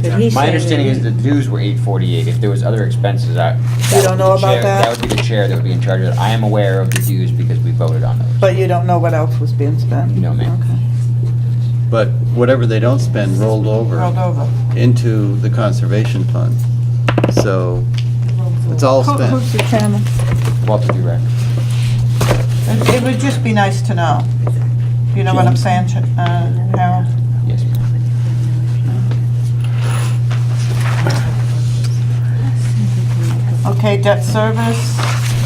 S4: But he
S9: My
S4: said
S9: understanding
S4: they
S9: is the dues were 848. If there was other expenses,
S1: You
S9: that
S1: don't
S9: would
S1: know
S9: be the
S1: about
S9: chair-
S1: that?
S9: That would be the chair that would be in charge of it. I am aware of the dues because we voted on those.
S1: But you don't know what else was being spent?
S9: No, ma'am.
S1: Okay.
S3: but whatever they don't spend rolled
S1: Rolled
S3: over
S1: over.
S3: into the conservation fund. So it's all spent.
S1: Who's the chairman?
S9: Walter Durek.
S1: It would just be nice to know. You know what I'm saying, Harold?
S9: Yes, ma'am.
S1: Okay, debt service,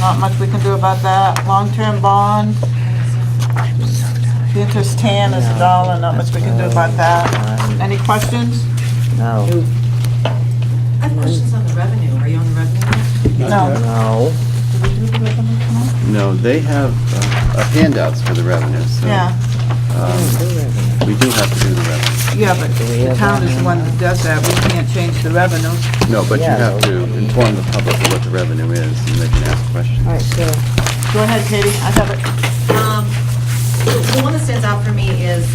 S1: not much we can do about that. Long-term bond. The interest tan is $1, not much we can do about that. Any questions?
S2: No,
S8: I have questions on the revenue. Are you on the revenue?
S1: No.
S2: no.
S1: Did we do the revenue tonight?
S3: No, they have handouts for the revenue, so.
S1: Yeah,
S3: We do have to do the revenue.
S1: yeah, but the town is the one that does that, we can't change the revenue.
S3: No, but you
S2: Yeah.
S3: have to inform the public of what the revenue is, and they can ask questions.
S4: All right, so,
S1: Go ahead, Katie, I have it.
S8: The one that stands out for me is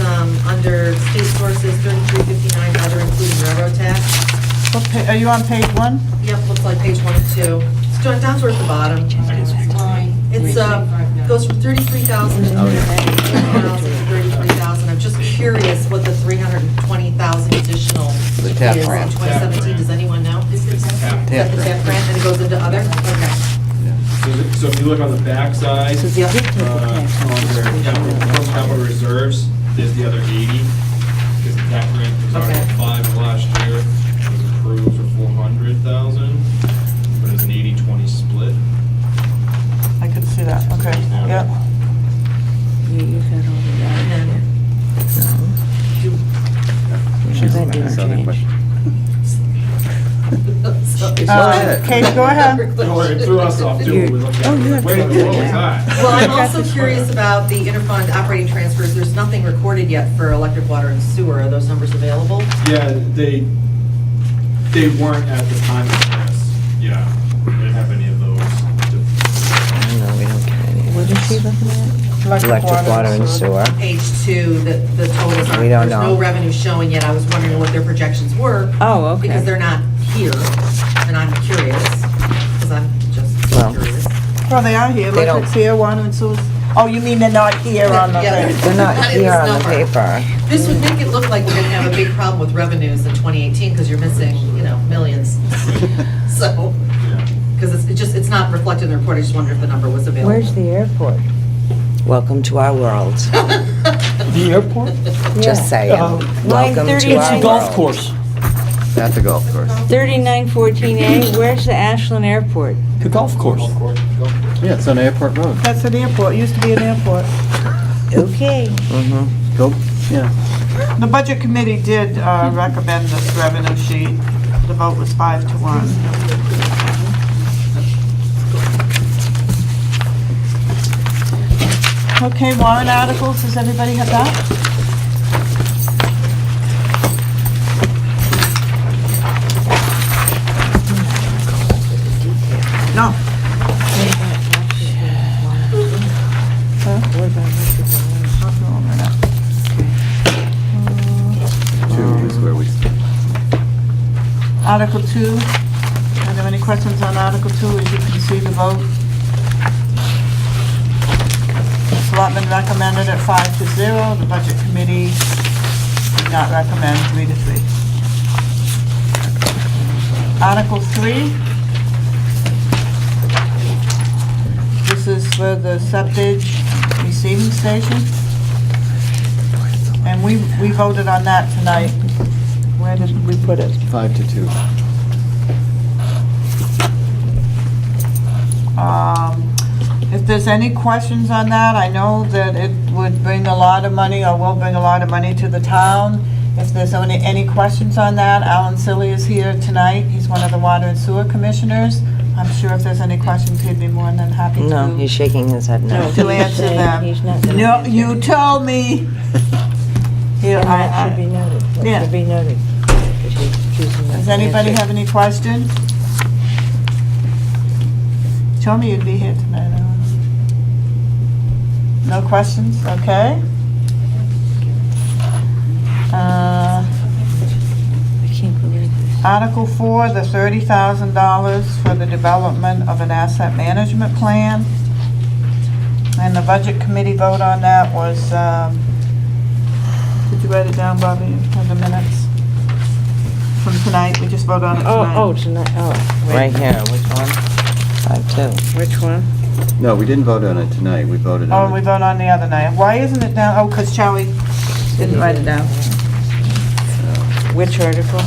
S8: under state sources, 3359, other including railroad tax.
S1: Are you on page 1?
S8: Yep, looks like page 1 and 2. It's down towards the bottom. It's, goes from 33,000 to 33,000. I'm just curious what the 320,000 additional
S3: The
S8: is
S3: TAP
S8: in
S3: grant.
S8: 2017. Does anyone know? Is it
S6: TAP.
S8: that the TAP grant and it goes into other? Okay.
S6: So if you look on the backside,
S4: so they did take the
S6: under capital reserves, there's the other 80, because the TAP grant was
S8: Okay.
S6: Article 5 last year, it was approved for 400,000, but it's an 80-20 split.
S1: I could see that, okay, yeah.
S4: You got all of that.
S8: And then,
S3: She's
S4: that didn't
S3: that's another
S4: change.
S3: question.
S1: Katie, go ahead.
S6: Don't worry, it threw us off too. when we looked at
S4: Oh,
S6: it.
S4: you have
S6: Wait,
S4: to-
S6: what was that?
S8: Well, I'm also curious about the interfund operating transfers. There's nothing recorded yet for electric, water, and sewer. Are those numbers available?
S6: Yeah, they weren't at the time of this. Yeah, we didn't have any of those.
S2: No, we don't get any.
S4: What is she looking at?
S2: Electric, water, and sewer.
S8: Page 2, the totals aren't,
S2: We don't
S8: there's no
S2: know.
S8: revenue showing yet. I was wondering what their projections were.
S4: Oh, okay.
S8: Because they're not here, and I'm curious, because I'm just
S2: Well.
S8: curious.
S1: Well, they are here,
S2: They
S1: electric's
S2: don't-
S1: here, water and sewer. Oh, you mean they're not here on the
S8: Yeah.
S1: thing?
S2: They're not
S8: Not in
S2: here
S8: this
S2: on the
S8: number.
S2: paper.
S8: This would make it look like we're gonna have a big problem with revenues in 2018, because you're missing, millions. So,
S6: Yeah.
S8: because it's not reflected in the report. I just wonder if the number was available.
S4: Where's the airport?
S2: Welcome to our world.
S13: The airport?
S2: Just saying. Welcome to
S4: It's
S2: our
S4: a
S13: Golf
S2: world.
S13: course.
S3: At the golf course.
S4: 3914A, where's the Ashland Airport?
S13: The golf course.
S6: Golf course, golf course.
S3: Yeah, it's on Airport Road.
S1: That's an airport, used to be an airport.
S4: Okay.
S2: Mhm.
S3: Go, yeah.
S1: The budget committee did recommend this revenue sheet. The vote was 5-1. Okay, warrant articles, does everybody have that? No.
S3: Two is where we stand.
S1: Article 2, are there any questions on Article 2? As you can see, the vote. Selectmen recommended it 5-0. The Budget Committee did not recommend 3-3. Article 3. This is for the septic receiving station. And we voted on that tonight. Where did we put it?
S3: 5-2.
S1: If there's any questions on that, I know that it would bring a lot of money, or will bring a lot of money to the town. If there's any questions on that, Alan Silly is here tonight. He's one of the Water and Sewer Commissioners. I'm sure if there's any questions, he'd be more than happy to.
S2: No, he's shaking his head no.
S1: To answer them.
S4: He's not gonna
S1: No,
S4: answer.
S1: you told me. Here,
S4: And that should be noted. That
S1: Yeah.
S4: should be noted. 'Cause she's choosing not
S1: Does
S4: to
S1: anybody
S4: answer.
S1: have any questions? Told me you'd be here tonight. I don't know. No questions? Okay.
S4: I can't believe this.
S1: Article 4, the $30,000 for the development of an asset management plan. And the Budget Committee vote on that was, did you write it down, Bobby, in the minutes? From tonight, we just voted on it tonight.
S4: Oh, tonight, wait.
S2: Right here, which one? 5-2.
S4: Which one?
S3: No, we didn't vote on it tonight. We voted
S1: Oh,
S3: on
S1: we
S3: it.
S1: voted on the other night. Why isn't it down? Oh, because Charlie didn't write it down.
S4: Which article?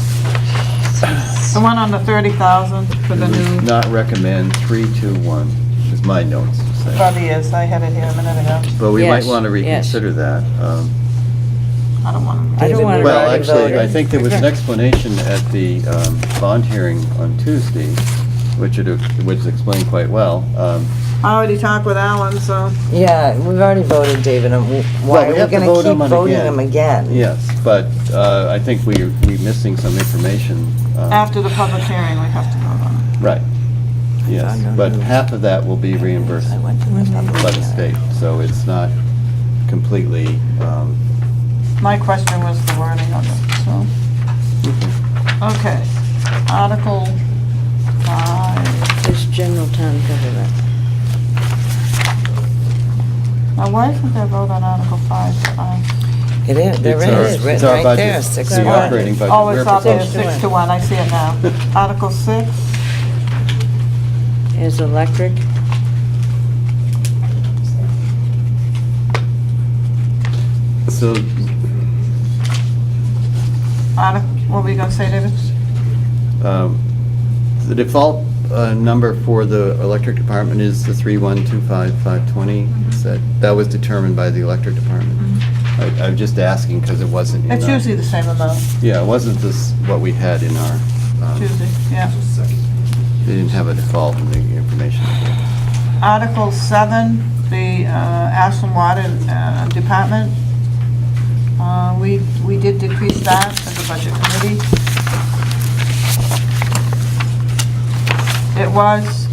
S1: The one on the 30,000 for the new,
S3: Not recommend 3-2-1 is my notes. So say.
S1: Probably is, I had it here a minute ago.
S3: But we might
S4: Yes,
S3: want to
S4: yes.
S3: reconsider that.
S1: I don't want to.
S4: I don't want to.
S3: Well,
S2: already
S3: actually, I
S2: voted.
S3: think there was an explanation at the bond hearing on Tuesday, which explained quite well.
S1: I already talked with Alan, so.
S2: Yeah, we've already voted, David, and why
S3: Well,
S2: are
S3: we
S2: we
S3: have to
S2: gonna
S3: vote
S2: keep
S3: them on
S2: voting
S3: again.
S2: them again?
S3: Yes, but I think we're missing some information.
S1: After the public hearing, we have to vote on it.
S3: Right, yes,
S2: I know
S3: but
S2: who-
S3: half of that will be reimbursed
S2: I went to the public
S3: by the
S2: hearing.
S3: state, so it's not completely,
S1: My question was the wording of it, so. Okay, Article 5.
S4: This general town government.
S1: Now, why isn't there a vote on Article 5?
S2: It is, there
S3: It's our-
S2: is,
S3: it's
S2: written
S3: our
S2: right
S3: budget.
S2: there, 6
S3: It's
S2: to
S3: the
S2: 1.
S3: operating budget.
S1: Oh, it's
S3: We're
S1: up there,
S3: proposing-
S1: 6 to 1, I see it now. Article 6,
S4: Is electric.
S3: So,
S1: what were you gonna say, David?
S3: the default number for the electric department is the 3125520. That was determined by the electric department. I'm just asking because it wasn't in
S1: It's
S3: our-
S1: usually the same amount,
S3: Yeah, it wasn't this, what we had in our,
S1: Tuesday, yeah.
S3: they didn't have a default in the information.
S1: Article 7, the Ashland Water Department. We did decrease that as a budget committee. It was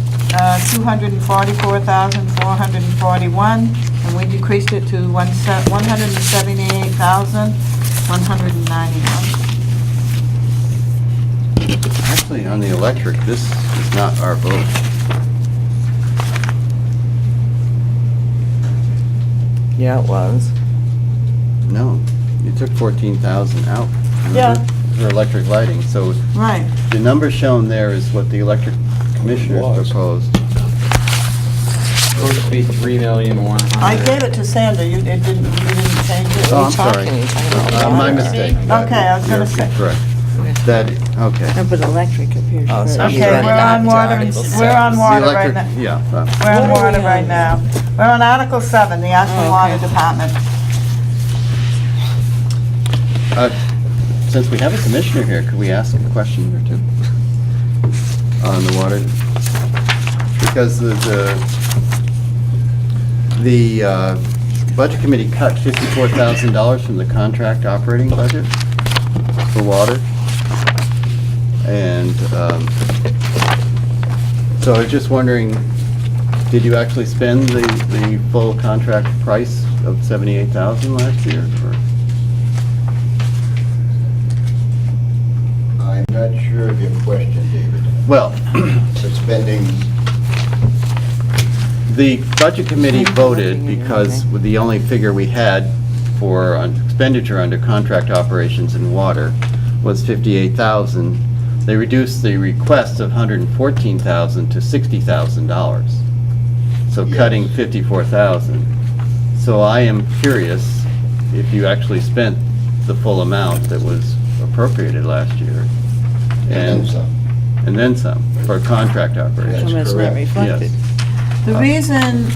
S1: 244,441, and we decreased it to 178,191.
S3: Actually, on the electric, this is not our vote.
S2: Yeah, it was.
S3: No, you took 14,000 out.
S1: Yeah.
S3: For electric lighting, so
S1: Right.
S3: the number shown there is what the electric commissioners
S13: Was.
S3: proposed.
S9: Supposed to be 3,100,000.
S1: I gave it to Sandra, you didn't change it?
S3: Oh, I'm
S2: talking?
S3: sorry.
S2: You talking about
S3: My
S2: water?
S3: mistake.
S1: Okay, I was gonna
S3: You're
S1: say.
S3: Correct. That, okay.
S4: No, but electric appears
S2: Oh, so
S4: first.
S2: you
S1: Okay,
S2: went
S1: we're
S2: back
S1: on
S2: to
S1: water,
S2: Article
S1: we're on
S2: six.
S1: water
S3: The
S1: right
S3: electric,
S1: now.
S3: yeah.
S1: We're on
S4: What are
S1: water
S4: we
S1: right
S4: on?
S1: now. We're on Article 7, the Ashland
S4: Oh,
S1: Water
S4: okay.
S1: Department.
S3: Since we have a commissioner here, could we ask a question or two on the water? Because the budget committee cut $54,000 from the contract operating budget for water. And so I was just wondering, did you actually spend the full contract price of $78,000 last year? Or?
S14: I'm not sure of your question, David.
S3: Well,
S14: Suspending,
S3: the budget committee voted because the only figure we had for expenditure under contract operations and water was $58,000. They reduced the request of $114,000 to $60,000. So
S14: Yes.
S3: cutting $54,000. So I am curious if you actually spent the full amount that was appropriated last year.
S14: and then some.
S3: And then some, for contract operations.
S14: That's
S4: So it's not
S14: correct.
S4: reflected.
S1: The reason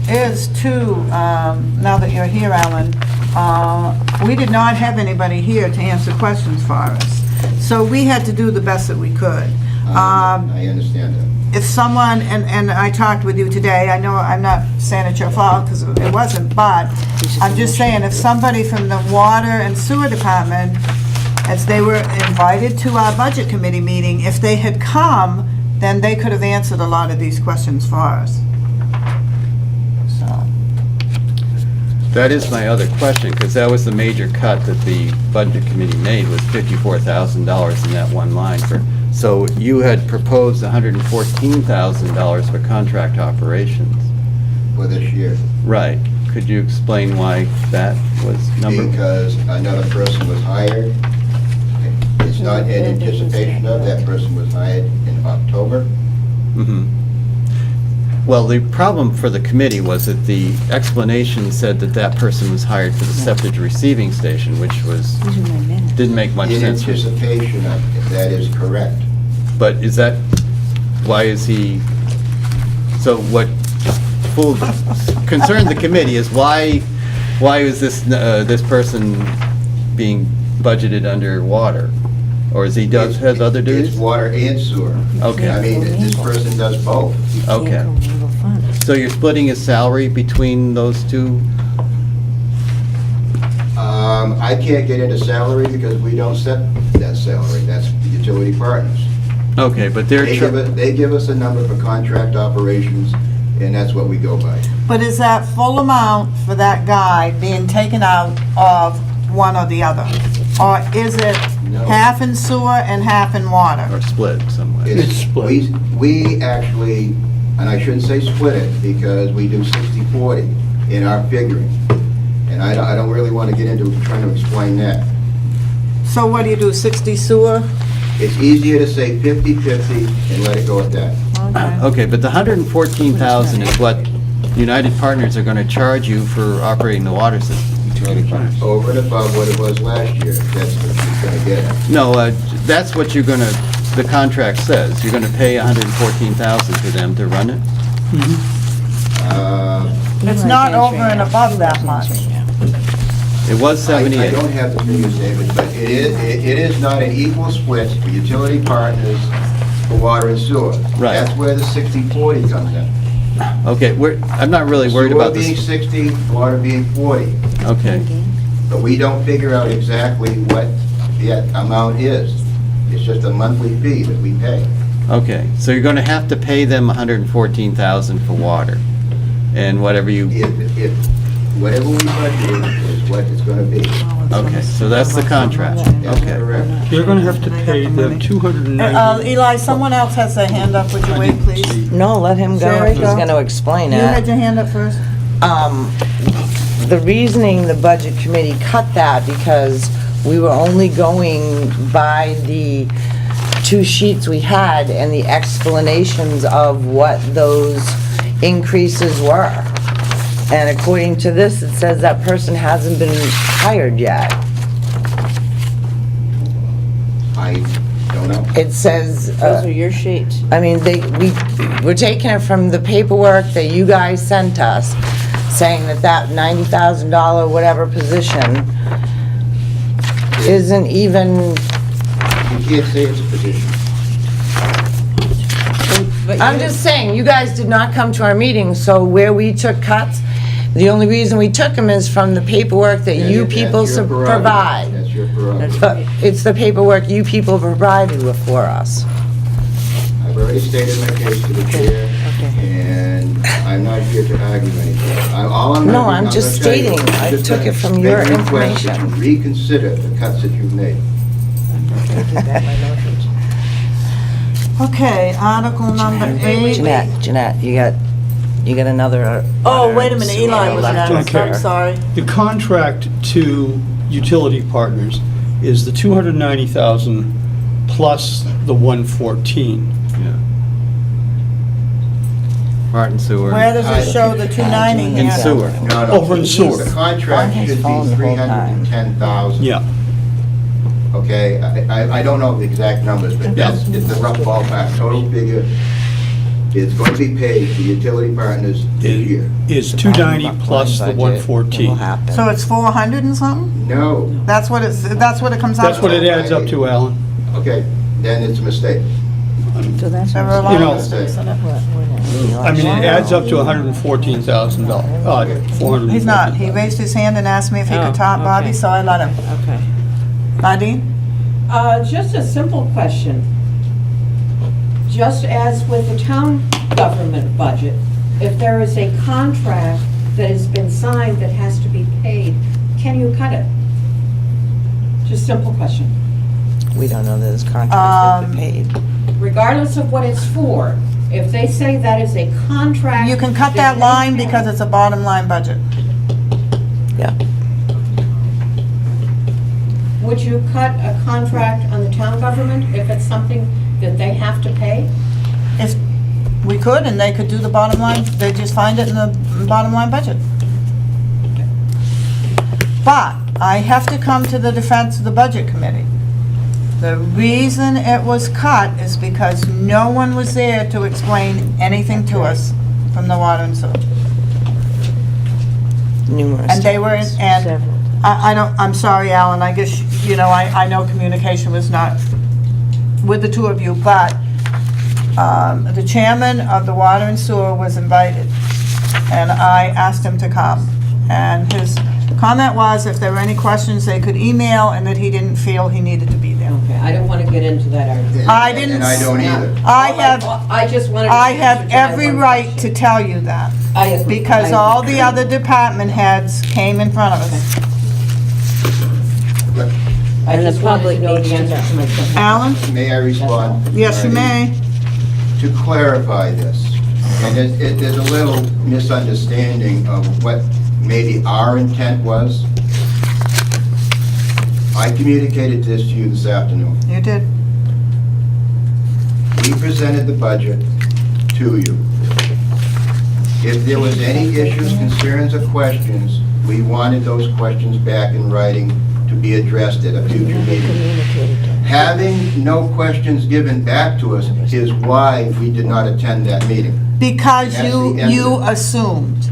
S1: is too, now that you're here, Alan, we did not have anybody here to answer questions for us. So we had to do the best that we could.
S14: I understand that.
S1: If someone, and I talked with you today, I know I'm not saying it's your fault, because it wasn't, but I'm just saying, if somebody from the water and sewer department, as they were invited to our budget committee meeting, if they had come, then they could have answered a lot of these questions for us. So,
S3: That is my other question, because that was the major cut that the budget committee made, was $54,000 in that one line for, so you had proposed $114,000 for contract operations.
S14: For this year,
S3: Right. Could you explain why that was number?
S14: because another person was hired. It's not in anticipation of, that person was hired in October.
S3: Mhm. Well, the problem for the committee was that the explanation said that that person was hired for the septic receiving station, which was,
S4: These are my minutes.
S3: didn't make much
S14: In
S3: sense.
S14: anticipation of, that is correct.
S3: But is that, why is he, so what, concerned the committee is why is this person being budgeted under water? Or is he has other duties?
S14: It's water and sewer.
S3: Okay.
S14: I mean, this person does both.
S3: Okay. So you're splitting his salary between those two?
S14: I can't get into salary because we don't set that salary. That's the utility partners.
S3: Okay, but they're,
S14: They give us a number for contract operations, and that's what we go by.
S1: But is that full amount for that guy being taken out of one or the other? Or is it
S14: No.
S1: half in sewer and half in water?
S3: or split somewhere?
S13: It's split.
S14: We actually, and I shouldn't say split it, because we do 60/40 in our figuring. And I don't really want to get into trying to explain that.
S1: So what do you do, 60 sewer?
S14: It's easier to say 50/50 and let it go at that.
S3: Okay, but the 114,000 is what United Partners are going to charge you for operating the water system.
S14: Over and above what it was last year. That's what she's going to get.
S3: No, that's what you're going to, the contract says. You're going to pay 114,000 for them to run it?
S1: It's not over and above that much.
S3: It was
S14: I
S3: 78.
S14: don't have the figures, David, but it is not an equal split for utility partners for water and sewer.
S3: Right.
S14: That's where the 60/40 comes in.
S3: Okay, I'm not really worried about
S14: Sewer being
S3: this.
S14: 60, water being 40.
S3: Okay,
S14: But we don't figure out exactly what the amount is. It's just a monthly fee that we pay.
S3: okay. So you're going to have to pay them 114,000 for water and whatever you,
S14: If whatever we budget is what it's going to be.
S3: okay, so that's the contract.
S14: That's
S3: Okay.
S14: correct.
S13: You're gonna have to pay them 290.
S1: Eli, someone else has their hand up, would you wait, please?
S2: No, let him go,
S1: Sherry,
S2: he's
S1: go.
S2: gonna explain
S1: You had
S2: it.
S1: your hand up first?
S2: The reasoning the budget committee cut that because we were only going by the two sheets we had and the explanations of what those increases were. And according to this, it says that person hasn't been hired yet.
S14: I don't know.
S2: It says,
S4: Those are your sheets.
S2: I mean, we're taking it from the paperwork that you guys sent us, saying that $90,000 whatever position isn't even,
S14: You can't say it's a position.
S2: I'm just saying, you guys did not come to our meeting, so where we took cuts, the only reason we took them is from the paperwork that you
S14: That's
S2: people
S14: your prerogative.
S2: provide.
S14: That's your prerogative.
S2: But it's the paperwork you people provided for us.
S14: I've already stated my case to the chair, and I'm not here to argue anything. All I'm
S2: No,
S14: gonna-
S2: I'm
S14: gonna
S2: just
S14: tell you-
S2: stating,
S14: I'm
S2: I
S14: just
S2: took
S14: gonna
S2: it from
S14: make
S2: your
S14: a request that
S2: information.
S14: you reconsider the cuts that you've made.
S1: Okay, article number 8.
S2: Jeanette, you got another.
S1: Oh, wait a minute, Eli was
S2: left
S1: next,
S2: to
S1: I'm
S2: her.
S1: sorry.
S13: The contract to utility partners is the 290,000 plus the 114.
S3: Yeah. Martin Sewer.
S1: Where does it show the 290
S3: In
S1: here?
S3: sewer.
S14: No, no.
S13: Over in sewer.
S14: The contract
S2: On his
S14: should
S2: phone
S14: be
S2: the whole time.
S14: 310,000.
S13: Yeah.
S14: Okay, I don't know the exact numbers, but that's, it's the rough ballpark. Total figure is going to be paid to utility partners this year.
S13: Is 290 plus the 114.
S1: So it's 400 and something?
S14: No,
S1: That's what it comes out to?
S13: That's what it adds up to, Alan.
S14: okay, then it's a mistake.
S4: So that's.
S1: There were a lot
S13: You know-
S1: of mistakes in it.
S13: I mean, it adds up to $114,000, $400.
S1: He's not, he raised his hand and asked me if he
S4: Oh,
S1: could talk, Bobby,
S4: okay.
S1: so I let him.
S4: Okay.
S1: Bobby?
S15: Just a simple question. Just as with the town government budget, if there is a contract that has been signed that has to be paid, can you cut it? Just simple question.
S2: We don't know that this contract has been paid.
S15: Regardless of what it's for, if they say that is a contract.
S1: You can cut that line because it's a bottom line budget.
S2: Yeah.
S15: Would you cut a contract on the town government if it's something that they have to pay?
S1: If we could, and they could do the bottom line, they just find it in the bottom line budget. But I have to come to the defense of the budget committee. The reason it was cut is because no one was there to explain anything to us from the water and sewer.
S2: Numerous
S1: And they were,
S2: times.
S1: and
S4: Several.
S1: I'm sorry, Alan, I guess, you know, I know communication was not with the two of you, but the chairman of the Water and Sewer was invited, and I asked him to come. And his comment was if there were any questions, they could email, and that he didn't feel he needed to be there.
S15: Okay, I don't want to get into that argument.
S1: I didn't.
S14: And I don't either.
S15: I just wanted to.
S1: I have
S15: answer to my
S1: every
S15: one
S1: right to
S15: question.
S1: tell you that, because
S15: I-
S1: all the other department heads came in front of us.
S15: I
S4: And the
S15: just wanted
S4: public
S15: to know
S4: needs
S15: the
S4: to
S15: answer
S4: know.
S15: to my question.
S1: Alan?
S14: May I respond?
S1: Yes, you may.
S14: To clarify this, and there's a little misunderstanding of what maybe our intent was. I communicated this to you this afternoon.
S1: You did.
S14: We presented the budget to you. If there was any issues, concerns, or questions, we wanted those questions back in writing to be addressed at a future meeting. Having no questions given back to us is why we did not attend that meeting.
S1: Because
S14: That's the end of
S1: you
S14: it.
S1: assumed.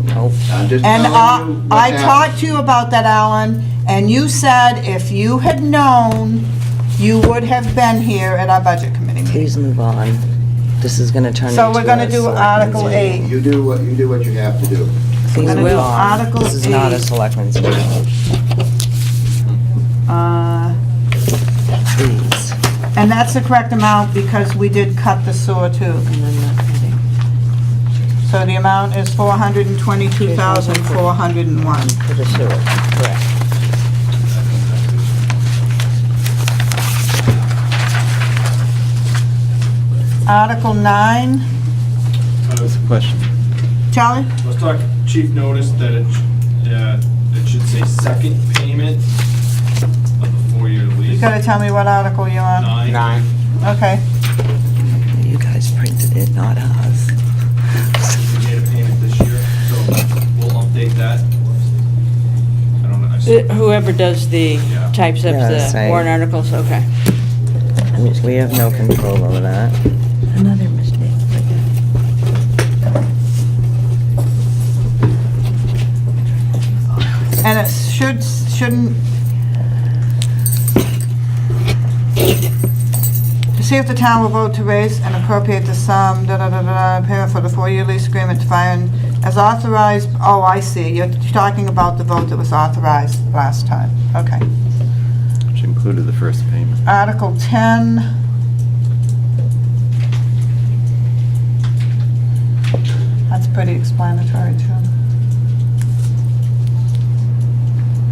S2: Nope.
S14: I'm just
S1: And
S14: telling you what
S1: I
S14: happened.
S1: talked to you about that, Alan, and you said if you had known, you would have been here at our budget committee meeting.
S2: Please move on. This is gonna turn into
S1: So we're gonna
S2: a
S1: do
S2: selectmen's
S1: Article
S2: meeting.
S1: 8.
S14: You do what you have to do.
S2: Please
S1: gonna
S2: move
S1: do
S2: on.
S1: Article
S2: This is not a
S1: 8.
S2: selectmen's meeting,
S1: Uh,
S2: please.
S1: And that's the correct amount because we did cut the sewer too. So the amount is 422,401.
S4: For the sewer, correct.
S1: Article 9,
S3: What's the question?
S1: Charlie?
S6: Let's talk, chief noticed that it should say second payment of the 4-year
S1: You
S6: lease.
S1: gotta tell me what article you're on.
S6: 9.
S1: Okay.
S2: You guys printed it, not us.
S6: We made a payment this year, so we'll update that. I don't know. I s-
S4: Whoever does the
S6: Yeah.
S4: types up
S2: Yeah,
S4: the
S2: same.
S4: warrant articles, okay.
S2: We have no control over that.
S4: Another mistake.
S1: And it shouldn't. To see if the town will vote to raise and appropriate the sum, payment for the 4-year lease agreement to fire and as authorized, oh, I see, you're talking about the vote that was authorized last time, okay.
S3: Which included the first payment.
S1: Article 10. That's pretty explanatory too.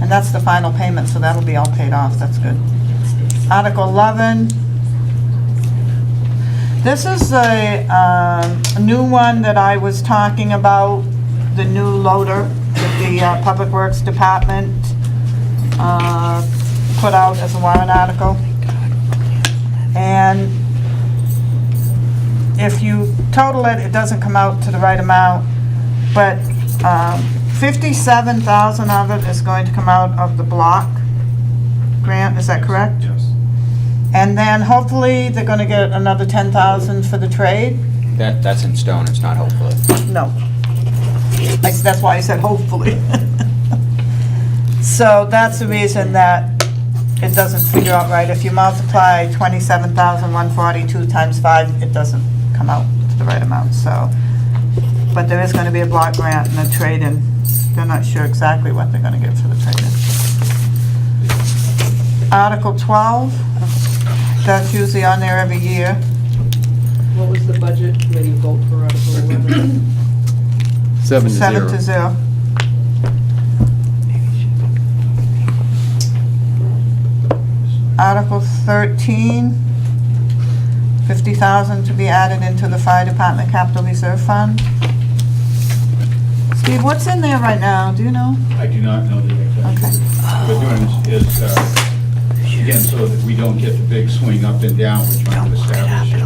S1: And that's the final payment, so that'll be all paid off, that's good. Article 11. This is a new one that I was talking about, the new loader that the Public Works Department put out as a warrant article. And if you total it, it doesn't come out to the right amount, but 57,000 of it is going to come out of the block grant, is that correct?
S6: Yes.
S1: And then hopefully they're gonna get another 10,000 for the trade?
S9: That's in stone, it's not hopefully.
S1: No. That's why I said hopefully. So that's the reason that it doesn't figure out right. If you multiply 27,142 times 5, it doesn't come out to the right amount, so. But there is gonna be a block grant and a trade-in. They're not sure exactly what they're gonna get for the trade-in. Article 12, that's usually on there every year.
S15: What was the budget committee vote for Article 11?
S3: 7 to 0.
S1: 7 to 0. Article 13, 50,000 to be added into the fire department capital reserve fund. Steve, what's in there right now, do you know?
S10: I do not know the exact.
S1: Okay.
S10: What we're doing is, again, so that we don't get the big swing up and down, we're trying to establish a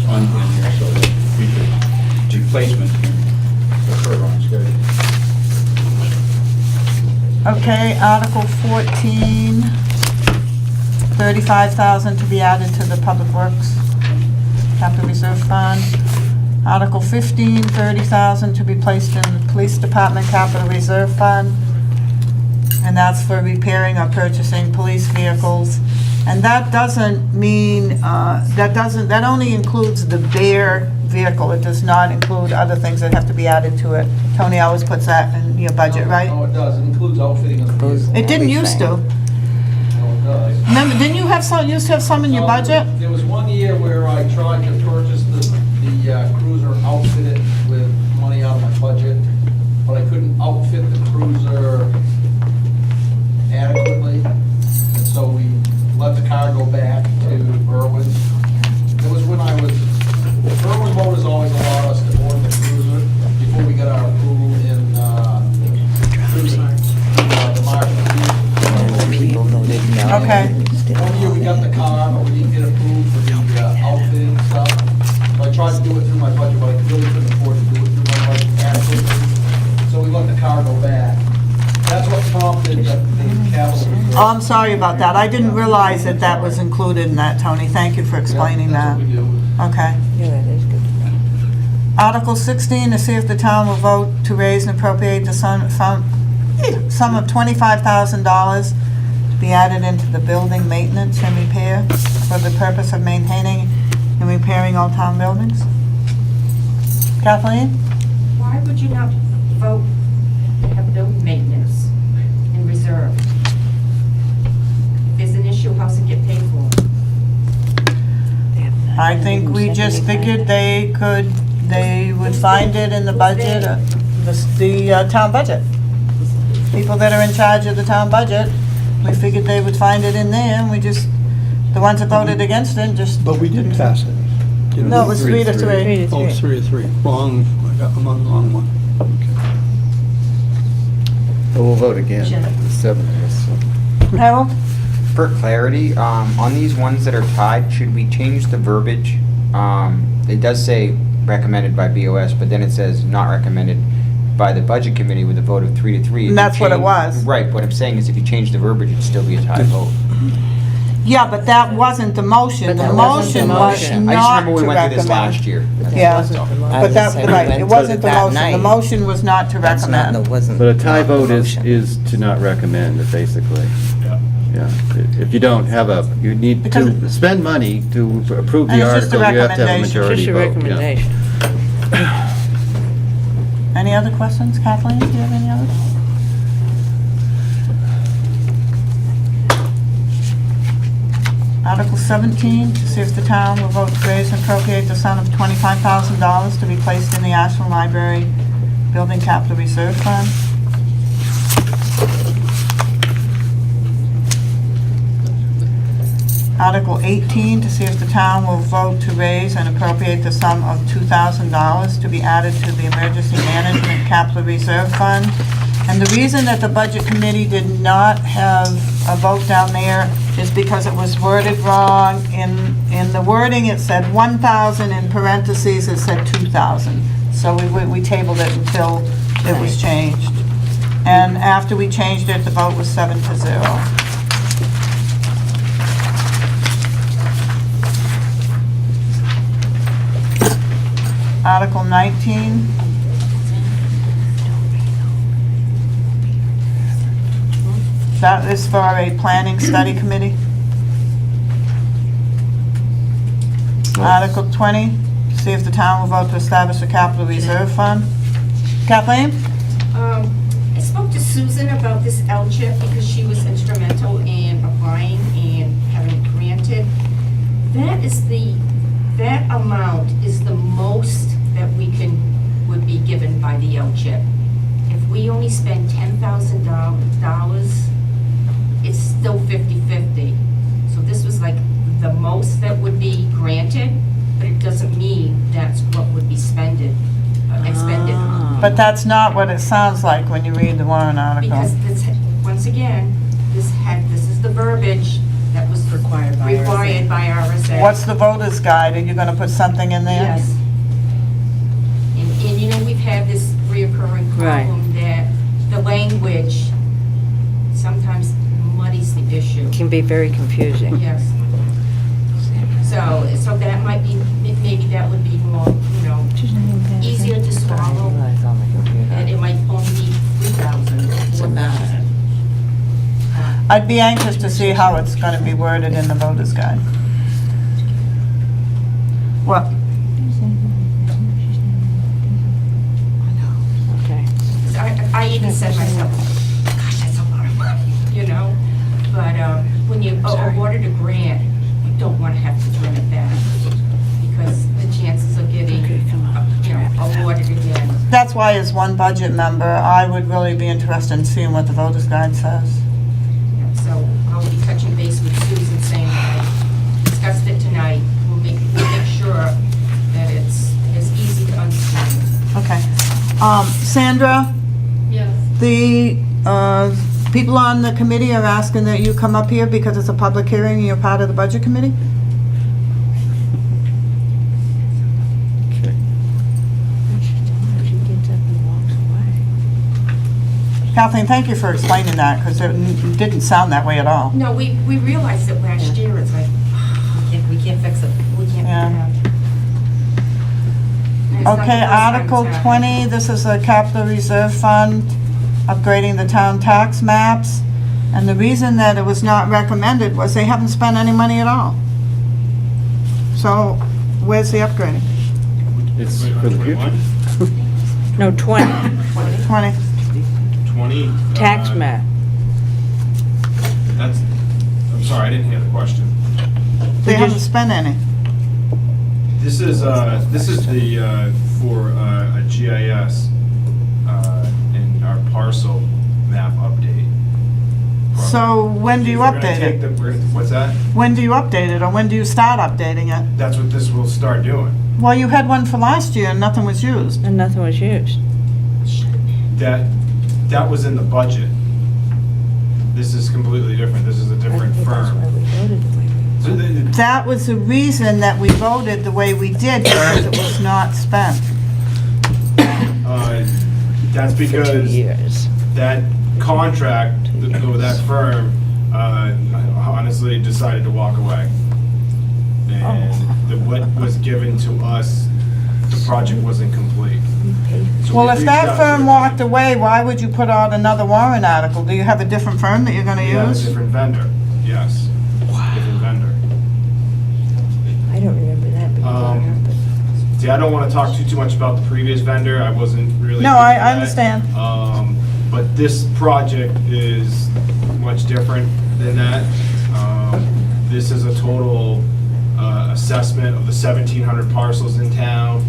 S10: fund in there so that future replacement can occur on schedule.
S1: Okay, Article 14, 35,000 to be added to the public works capital reserve fund. Article 15, 30,000 to be placed in the Police Department Capital Reserve Fund. And that's for repairing or purchasing police vehicles. And that doesn't mean, that only includes the bare vehicle. It does not include other things that have to be added to it. Tony always puts that in your budget, right?
S7: No, it does, it includes outfitting of the vehicle.
S1: It didn't used to.
S7: No, it does.
S1: Remember, didn't you have some, used to have some in your budget?
S7: There was one year where I tried to purchase the cruiser, outfit it with money out of my budget, but I couldn't outfit the cruiser adequately, and so we let the car go back to Irwin. It was when Irwin Motors always allowed us to order the cruiser before we got our approval in, the Marshall.
S2: People who didn't know.
S1: Okay.
S7: One year we got the car, but we didn't get approved for the outfitting and stuff. So I tried to do it through my budget, but I really couldn't afford to do it through my budget adequately. So we let the car go back. That's what prompted the capital.
S1: Oh, I'm sorry about that. I didn't realize that that was included in that, Tony. Thank you for explaining that.
S7: That's what we do.
S1: Okay.
S4: Yeah, that is good.
S1: Article 16, to see if the town will vote to raise and appropriate the sum of $25,000 to be added into the building maintenance and repair for the purpose of maintaining and repairing all town buildings. Kathleen?
S16: Why would you not vote to have building maintenance in reserve? If there's an issue, how's it get paid for?
S1: I think we just figured they would find it in the budget, the town budget. People that are in charge of the town budget, we figured they would find it in there, and we just, the ones that voted against it, just.
S13: But we didn't pass it. Did
S1: No, it
S13: we?
S1: was 3-3.
S13: Oh, it's 3-3. Wrong, I'm on the wrong one.
S3: But we'll vote again.
S1: Harold?
S9: For clarity, on these ones that are tied, should we change the verbiage? It does say recommended by BOS, but then it says not recommended by the budget committee with a vote of 3-3.
S1: And that's what it was.
S9: Right, what I'm saying is if you change the verbiage, it'd still be a tie vote.
S1: Yeah, but that wasn't the motion.
S4: But
S1: The
S4: that wasn't the
S1: motion was
S4: motion.
S1: not
S9: I just remember we
S1: to
S9: went through this
S1: recommend.
S9: last year.
S1: Yeah, but that,
S2: saying we
S1: right,
S2: went
S1: it
S2: through
S1: wasn't
S2: it
S1: the
S2: that
S1: motion. The
S2: night.
S1: motion was not to
S2: That's not,
S1: recommend.
S2: it wasn't.
S3: But a tie
S2: not the
S3: vote
S2: motion.
S3: is to not recommend, basically.
S6: Yeah.
S3: Yeah. If you don't have you need
S1: Because-
S3: to spend money to approve
S1: And
S3: the
S1: it's just a
S3: article, you have to have a
S1: recommendation.
S3: majority
S4: Just a
S3: vote. yeah.
S4: recommendation.
S1: Any other questions? Kathleen, do you have any others? Article 17, to see if the town will vote to raise and appropriate the sum of $25,000 to be placed in the Ashland Library Building Capital Reserve Fund. Article 18, to see if the town will vote to raise and appropriate the sum of $2,000 to be added to the Emergency Management Capital Reserve Fund. And the reason that the Budget Committee did not have a vote down there is because it was worded wrong. In the wording, it said 1,000, in parentheses, it said 2,000. So we tabled it until it was changed. And after we changed it, the vote was 7-0. Article 19. That is for a planning study committee. Article 20, see if the town will vote to establish a capital reserve fund. Kathleen?
S16: I spoke to Susan about this L-chip because she was instrumental in applying and having it granted. That amount is the most that would be given by the L-chip. If we only spend $10,000, it's still 50-50. So this was like the most that would be granted, but it doesn't mean that's what would be expended.
S1: But that's not what it sounds like when you read the warrant article.
S16: Because this, once again, this is the verbiage that was required by RSA.
S1: What's the voter's guide? Are you gonna put something in there?
S16: Yes. And you know, we've had this reoccurring problem that the language sometimes muddies the issue.
S4: Can be very confusing.
S16: Yes. So that might be, maybe that would be more,
S1: I'd be anxious to see how it's gonna be worded in the voter's guide. What?
S4: Okay.
S16: I even said myself, gosh, that's a lot of money, you know? But when you awarded a grant, you don't want to have to run it back because the chances of getting, awarded again.
S1: That's why as one budget member, I would really be interested in seeing what the voter's guide says.
S16: So I'll be touching base with Susan saying that I discussed it tonight. We'll make sure that it's easy to understand.
S1: Okay. Sandra,
S11: Yes.
S1: the people on the committee are asking that you come up here because it's a public hearing and you're part of the budget committee?
S4: She gets up and walks away.
S1: Kathleen, thank you for explaining that, because it didn't sound that way at all.
S16: No, we realized it last year. It's like, we can't fix it. We can't
S1: Yeah.
S16: figure it out. And it's not the
S1: Okay,
S16: first time
S1: Article
S16: it's happened.
S1: 20, this is a capital reserve fund, upgrading the town tax maps. And the reason that it was not recommended was they haven't spent any money at all. So where's the upgrading?
S3: It's for the future.
S4: No, 20,
S1: 20.
S6: 20.
S4: tax map.
S6: That's, I'm sorry, I didn't hear the question.
S1: They haven't spent any.
S6: This is the, for a GIS and our parcel map update.
S1: So when do you
S6: We're gonna
S1: update
S6: take
S1: it?
S6: What's that?
S1: When do you update it, or when do you start updating it?
S6: That's what this will start doing.
S1: Well, you had one for last year and nothing was used.
S4: And nothing was used.
S6: That was in the budget. This is completely different. This is a different
S4: I think that's why
S6: firm.
S4: we voted the way we
S6: So
S1: That was the reason that we voted the way we did, because it was not spent.
S6: That's
S2: For 2
S6: because
S2: years.
S6: that contract with that firm honestly decided to walk away. And what was given to us, the project wasn't complete. So
S1: Well,
S6: we
S1: if
S6: reached
S1: that
S6: out
S1: firm
S6: to-
S1: walked away, why would you put out another warrant article? Do you have a different firm that you're gonna
S6: We have a
S1: use?
S6: different vendor, yes. Different vendor.
S4: I don't remember that being brought up, but.
S6: See, I don't want to talk too much about the previous vendor. I wasn't really.
S1: No,
S6: here
S1: I
S6: for that.
S1: understand.
S6: But this project is much different than that. This is a total assessment of the 1,700 parcels in town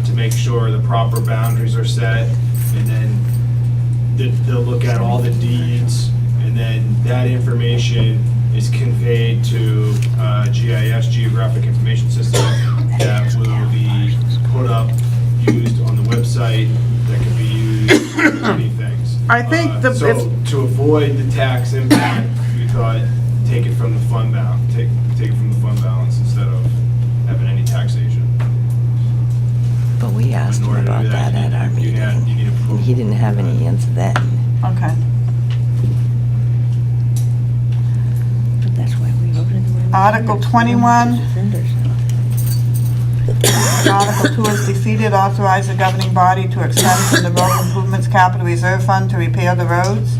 S6: to make sure the proper boundaries are set. And then they'll look at all the deeds, and then that information is conveyed to GIS, Geographic Information System, that will be put up, used on the website, that can be used for many things.
S1: I think the-
S6: So to avoid the tax impact, we thought, take it from the fund balance, take it from the fund balance instead of having any taxation.
S2: But we asked
S6: In
S2: him
S6: order to do
S2: about that at our
S6: you
S2: meeting,
S6: need
S2: and
S6: approval.
S2: he didn't have any answer then.
S1: Okay.
S4: But that's why we voted the way we did.
S1: Article 21.
S4: Vendors.
S1: Article 2 is defeated, authorize the governing body to extend from the road improvements capital reserve fund to repair the roads.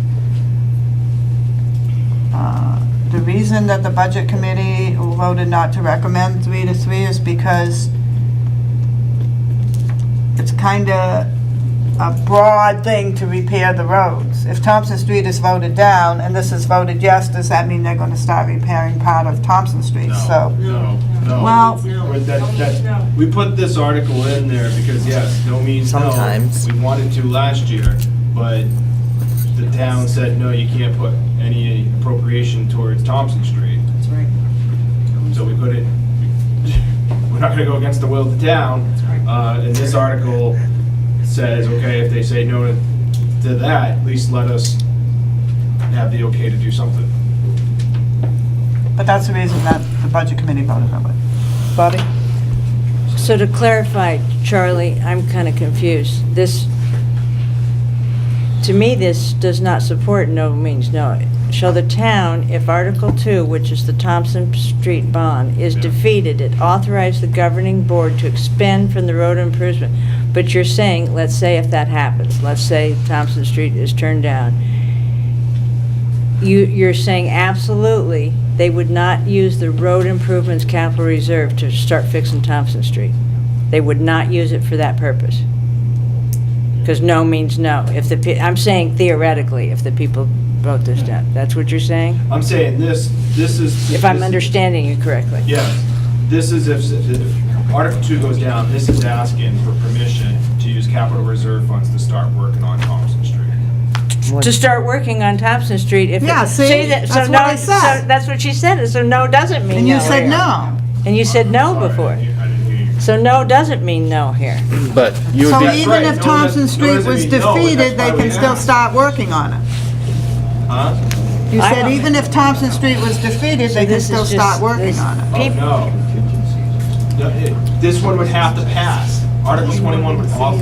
S1: The reason that the budget committee voted not to recommend 3-3 is because it's kind of a broad thing to repair the roads. If Thompson Street is voted down and this is voted yes, does that mean they're going to start repairing part of Thompson Street? So,
S6: No.
S1: well,
S6: We put this article in there because, yes, no means no.
S2: Sometimes.
S6: We wanted to last year, but the town said, no, you can't put any appropriation towards Thompson Street.
S8: That's right.
S6: So we put it, we're not gonna go against the will of the town. And this article says, okay, if they say no to that, at least let us have the okay to do something.
S1: but that's the reason that the budget committee voted that way. Bobby?
S4: So to clarify, Charlie, I'm kind of confused. This, to me, this does not support no means no. Shall the town, if Article 2, which is the Thompson Street bond, is defeated, it authorize the governing board to expend from the road improvement. But you're saying, let's say if that happens, let's say Thompson Street is turned down, you're saying absolutely, they would not use the road improvements capital reserve to start fixing Thompson Street. They would not use it for that purpose. Because no means no. I'm saying theoretically, if the people vote this down. That's what you're saying?
S6: I'm saying this is.
S4: If I'm understanding you correctly.
S6: Yes, this is if Article 2 goes down, this is asking for permission to use capital reserve funds to start working on Thompson Street.
S4: To start working on Thompson Street if.
S1: Yeah, see? That's what I said.
S4: So that's what she said, so no doesn't mean no
S1: And you said
S4: here.
S1: no.
S4: And you said no
S6: Sorry,
S4: before.
S6: I didn't hear you.
S4: So no doesn't mean no here.
S3: But you
S1: So
S3: would be,
S1: even
S6: right.
S1: if
S6: No,
S1: Thompson
S6: that
S1: Street
S6: doesn't
S1: was
S6: mean no,
S1: defeated,
S6: that's
S1: they
S6: why we
S1: can still
S6: asked.
S1: start working on it.
S6: Huh?
S1: You
S4: I
S1: said
S4: don't-
S1: even if Thompson Street was defeated,
S4: So
S1: they can
S4: this is
S1: still
S4: just-
S1: start working
S4: this-
S1: on it.
S6: Oh, no. This one would have to pass. Article 21 would off.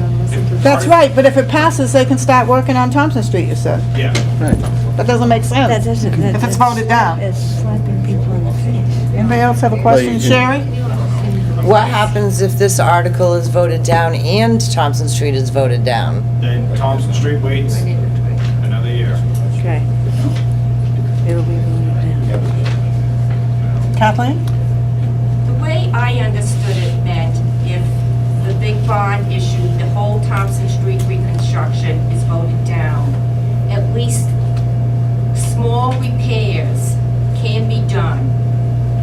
S1: That's right, but if it passes, they can start working on Thompson Street, you said.
S6: Yeah.
S1: That doesn't make
S4: That
S1: sense.
S4: doesn't.
S1: If it's voted down.
S4: It's slapping people in the face.
S1: Anybody else have a question?
S3: you-
S1: Sherry?
S2: What happens if this article is voted down and Thompson Street is voted down?
S6: Then Thompson Street waits another year.
S4: Okay. It'll be voted down.
S1: Kathleen?
S16: The way I understood it meant if the big bond issue, the whole Thompson Street reconstruction is voted down, at least small repairs can be done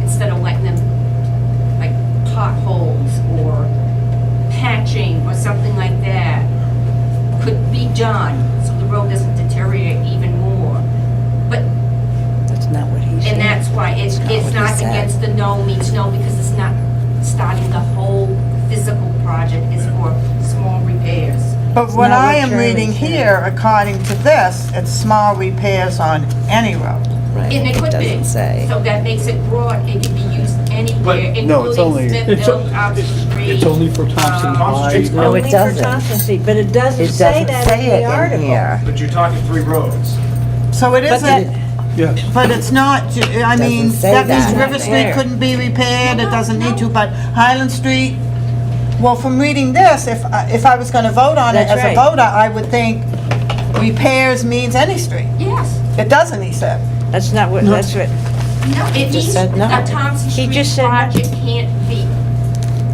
S16: instead of letting them, like potholes or patching or something like that, could be done so the road doesn't deteriorate even more. But
S4: That's not what he said.
S16: and that's why it's
S2: what he
S16: not
S2: said.
S16: against the no means no, because it's not starting the whole physical project, it's for small repairs.
S1: But what
S4: not
S1: I
S4: what
S1: am
S4: Charlie
S1: reading
S4: said.
S1: here, according to this, it's small repairs on any road.
S2: Right,
S16: And it could be.
S2: doesn't say.
S16: So that makes it broad, it can be used anywhere,
S3: No, it's only-
S16: including Smithville, Thompson Street.
S13: It's only for Thompson
S6: Thompson
S13: High.
S6: Street's
S2: No,
S4: Only
S2: it
S4: for
S2: doesn't.
S4: Thompson Street, but it doesn't
S2: It
S4: say
S2: doesn't
S4: that
S2: say
S4: in
S2: it
S4: the
S2: in
S4: article.
S2: here.
S6: But you're talking 3 roads.
S1: So it
S4: But
S1: isn't,
S13: Yeah.
S1: but it's not, I mean,
S2: Doesn't say
S1: that means
S2: that.
S1: River Street
S4: There.
S1: couldn't be repaired, it doesn't need to, but Highland Street, well, from reading this, if I was gonna vote on it
S4: That's
S1: as a
S4: right.
S1: voter, I would think repairs means any street.
S16: Yes,
S1: It doesn't, he said.
S4: That's not what, that's what,
S16: no, it
S2: just
S16: means
S2: said no.
S16: a Thompson
S4: He
S16: Street
S4: just said no.
S16: project can't be.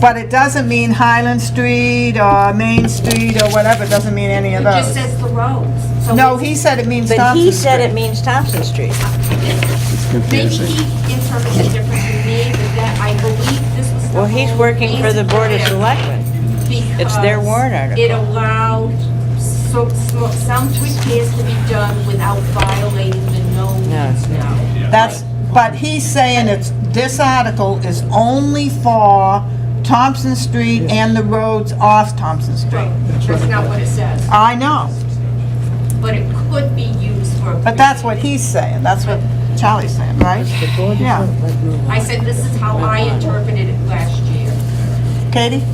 S1: But it doesn't mean Highland Street or Main Street or whatever, it doesn't mean any
S16: It
S1: of
S16: just
S1: those.
S16: says the roads. So
S1: No,
S16: it's-
S1: he said it means
S4: but
S1: Thompson
S4: he said it
S1: Street.
S4: means Thompson Street.
S16: Maybe he interprets it differently than me, but that, I believe this was the
S4: Well, he's
S16: whole
S4: working for the Board of
S16: reason
S4: Selectmen. It's their
S16: because
S4: warrant article.
S16: It allowed some repairs to be done without violating the no means no.
S1: That's, but he's saying it's, this article is only for Thompson Street and the roads off Thompson Street.
S16: That's not what it says,
S1: I know,
S16: but it could be used for.
S1: but that's what he's saying, that's what Charlie's saying, right? Yeah.
S16: I said this is how I interpreted it last year.
S1: Katie?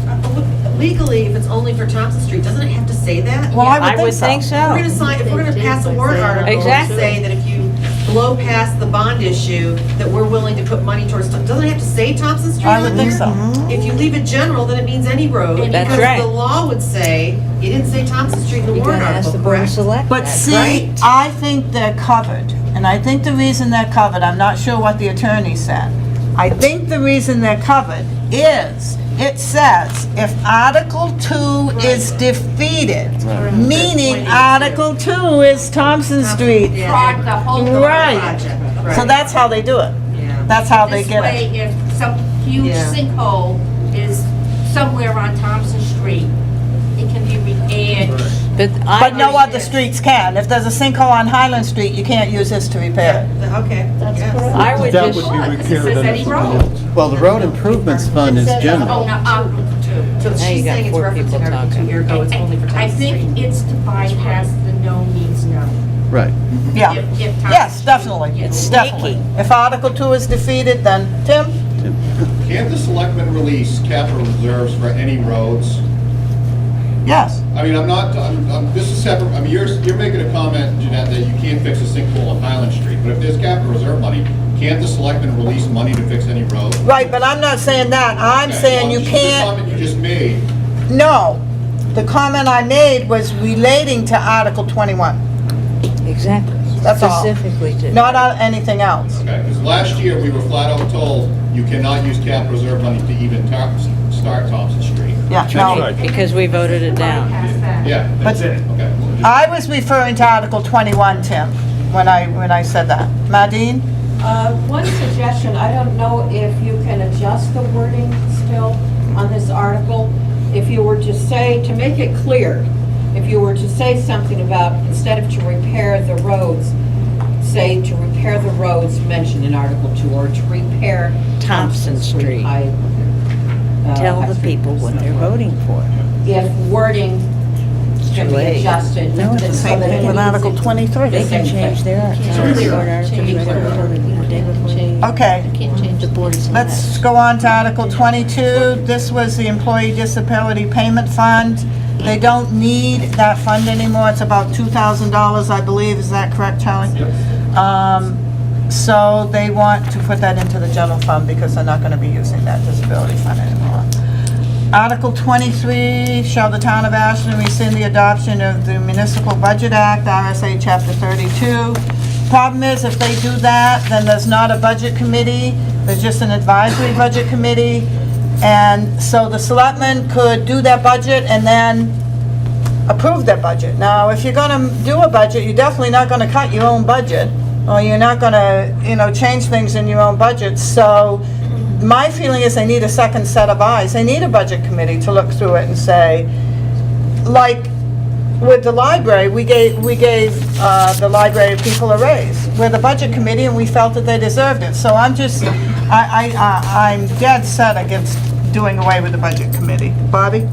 S8: Legally, if it's only for Thompson Street, doesn't it have to say that?
S1: Well, I
S4: I would think
S1: so.
S8: If we're
S4: so.
S8: gonna sign, if we're gonna pass a warrant article,
S4: Exactly.
S8: say that if you blow past the bond issue, that we're willing to put money towards, doesn't it have to say Thompson Street
S1: I
S8: on
S1: would think
S8: there?
S1: so.
S8: If you leave it general, then it means any road.
S4: That's
S8: Because
S4: right.
S8: the law would say, you didn't say Thompson Street in the
S4: You gotta
S8: warrant
S4: ask the
S8: article,
S4: Board of
S8: correct?
S4: Selectmen.
S1: But see,
S8: Right.
S1: I think they're covered, and I think the reason they're covered, I'm not sure what the attorney said. I think the reason they're covered is, it says, if Article 2 is defeated, meaning Article 2 is Thompson Street.
S16: Prod the whole
S1: Right.
S16: project.
S1: So that's how they do it.
S8: Yeah.
S1: That's how they
S16: This
S1: get
S16: way,
S1: it.
S16: if some huge
S8: Yeah.
S16: sinkhole is somewhere on Thompson Street, it can be repaired.
S4: But
S1: But no
S4: I,
S1: other streets can. If there's a sinkhole on Highland Street, you can't use this to repair it.
S8: Okay. yes.
S4: I would
S13: That
S4: just,
S13: would be
S16: Because it
S13: repaired
S16: says
S13: under
S16: any
S13: something
S16: road.
S13: else.
S3: well, the road improvements fund is
S16: Oh,
S3: general.
S16: no, Article 2.
S8: So
S4: Now you
S8: she's
S4: got
S8: saying it's
S4: four
S8: referencing
S4: people
S8: Article 2,
S4: talking.
S8: here go, it's only for
S16: I
S8: Thompson Street.
S16: think it's to bypass the no means no.
S3: Right.
S1: Yeah.
S16: If Thompson
S1: Yes,
S16: Street
S1: definitely,
S16: is-
S1: definitely. If Article 2 is defeated, then, Tim?
S10: Can't the selectmen release capital reserves for any roads?
S1: Yes.
S10: I mean, this is separate, I mean, you're making a comment, Jeanette, that you can't fix a sinkhole on Highland Street, but if there's capital reserve money, can't the selectmen release money to fix any road?
S1: Right, but I'm not saying that. I'm
S10: Okay,
S1: saying you
S10: well,
S1: can't,
S10: The comment you just made,
S1: no. The comment I made was relating to Article 21.
S4: exactly.
S1: That's all.
S4: Specifically to.
S1: Not anything else.
S17: Okay, because last year, we were flat out told you cannot use cap reserve money to even start Thompson Street.
S1: Yeah, no.
S13: right.
S4: Because we voted it down.
S17: Yeah, that's it, okay.
S1: I was referring to Article 21, Tim, when I said that. Madine?
S15: One suggestion, I don't know if you can adjust the wording still on this article. If you were to say, to make it clear, if you were to say something about, instead of to repair the roads, say to repair the roads mentioned in Article 2, or to repair
S4: Thompson Street. Tell the people what they're voting for.
S15: If wording can be
S4: late.
S15: adjusted.
S4: No, it's the
S15: so
S1: same
S15: that
S1: thing
S15: it
S1: with
S15: means
S1: Article
S15: it's
S1: 23.
S15: the
S4: They
S15: same
S4: can change
S15: thing.
S4: their.
S1: Okay.
S11: Can't change the board.
S1: Let's go on to Article 22. This was the Employee Disability Payment Fund. They don't need that fund anymore. It's about $2,000, I believe. Is that correct, Charlie? So they want to put that into the general fund because they're not going to be using that disability fund anymore. Article 23, shall the town of Ashland rescind the adoption of the Municipal Budget Act, RSA Chapter 32. Problem is, if they do that, then there's not a budget committee, there's just an advisory budget committee, and so the selectmen could do their budget and then approve their budget. Now, if you're gonna do a budget, you're definitely not gonna cut your own budget, or you're not gonna, change things in your own budget, so my feeling is they need a second set of eyes. They need a budget committee to look through it and say, like, with the library, we gave the library people a raise. We're the budget committee, and we felt that they deserved it. So I'm dead set against doing away with the budget committee. Bobby?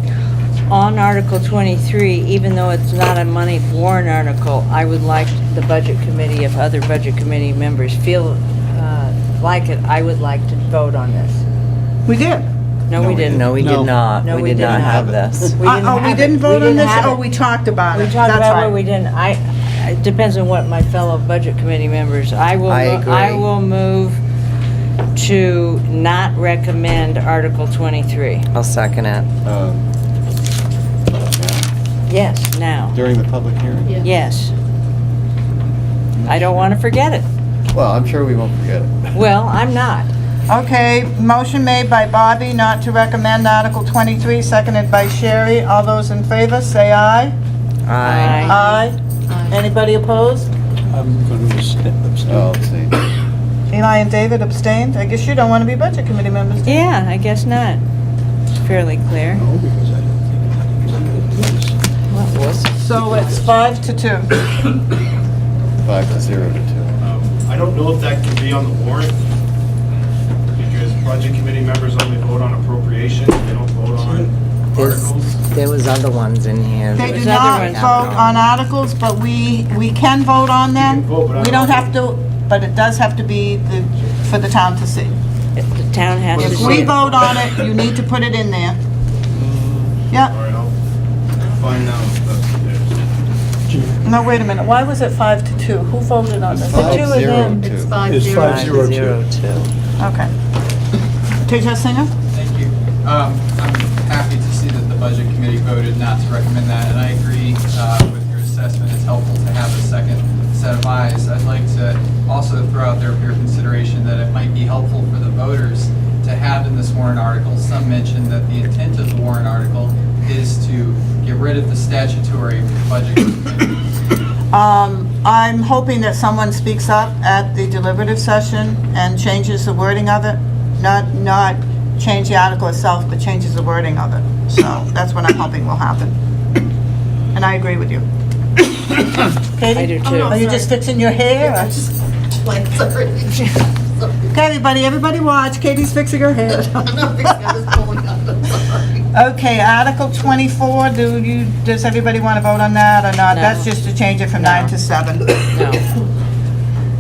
S4: On Article 23, even though it's not a money warrant article, I would like the budget committee, if other budget committee members feel like it, I would like to vote on this.
S1: We did.
S4: No, we didn't.
S2: No, we did not.
S4: No,
S2: We did not have this.
S4: We didn't
S1: Oh, we
S4: have
S1: didn't
S4: it.
S1: vote on this?
S4: have
S1: Oh,
S4: it.
S1: we talked about it.
S4: We talked
S1: That's
S4: about
S1: right.
S4: it, we didn't. It depends on what my fellow budget committee members, I
S2: agree.
S4: will move to not recommend Article 23.
S2: I'll second it.
S4: Yes, now.
S3: During the public hearing?
S11: Yeah.
S4: Yes. I don't want to forget it.
S3: Well, I'm sure we won't forget it.
S4: Well, I'm not.
S1: Okay, motion made by Bobby not to recommend Article 23, seconded by Sherry. All those in favor, say aye.
S2: Aye.
S1: Aye. Anybody opposed?
S13: I'm going to abstain.
S3: Oh, let's see.
S1: Eli and David abstained. I guess you don't want to be budget committee members. do you?
S4: Yeah, I guess not. It's fairly clear.
S13: No, because I don't think it had to be in place.
S4: What was it?
S1: So it's 5 to 2.
S3: 5 to 0 to 2.
S6: I don't know if that can be on the warrant, because budget committee members only vote on appropriation, they don't vote on articles.
S2: There was other ones in here.
S1: They do
S4: There's
S1: not
S4: other ones.
S1: vote on articles, but we can vote on them.
S6: can vote, but I
S1: We
S6: don't
S1: don't have to, but it does have to be for the town to see.
S4: The town has to
S1: If
S4: see
S1: we
S4: it.
S1: vote on it, you need to put it in there.
S6: All
S1: Yeah,
S6: right, I'll find out if that's the case.
S1: no, wait a minute, why was it 5 to 2? Who voted on this?
S3: Five,
S4: two of
S3: zero,
S4: them.
S3: two.
S11: It's 5-0.
S13: It's 502.
S1: Okay. Teacher Singer?
S5: Thank you. I'm happy to see that the budget committee voted not to recommend that, and I agree with your assessment. It's helpful to have a second set of eyes. I'd like to also throw out there for your consideration that it might be helpful for the voters to have in this warrant article some mention that the intent of the warrant article is to get rid of the statutory budget committee.
S1: I'm hoping that someone speaks up at the deliberative session and changes the wording of it. Not change the article itself, but changes the wording of it. So that's what I'm hoping will happen. And I agree with you. Katie?
S4: I do too.
S1: Are you just fixing your hair? or-
S8: Like, sorry.
S1: Okay, everybody watch. Katie's fixing her hair.
S8: I'm not fixing, I'm just pulling up, I'm sorry.
S1: Okay, Article 24, does everybody want to vote on that or not?
S4: No.
S1: That's just to change it from 9 to 7.
S4: No.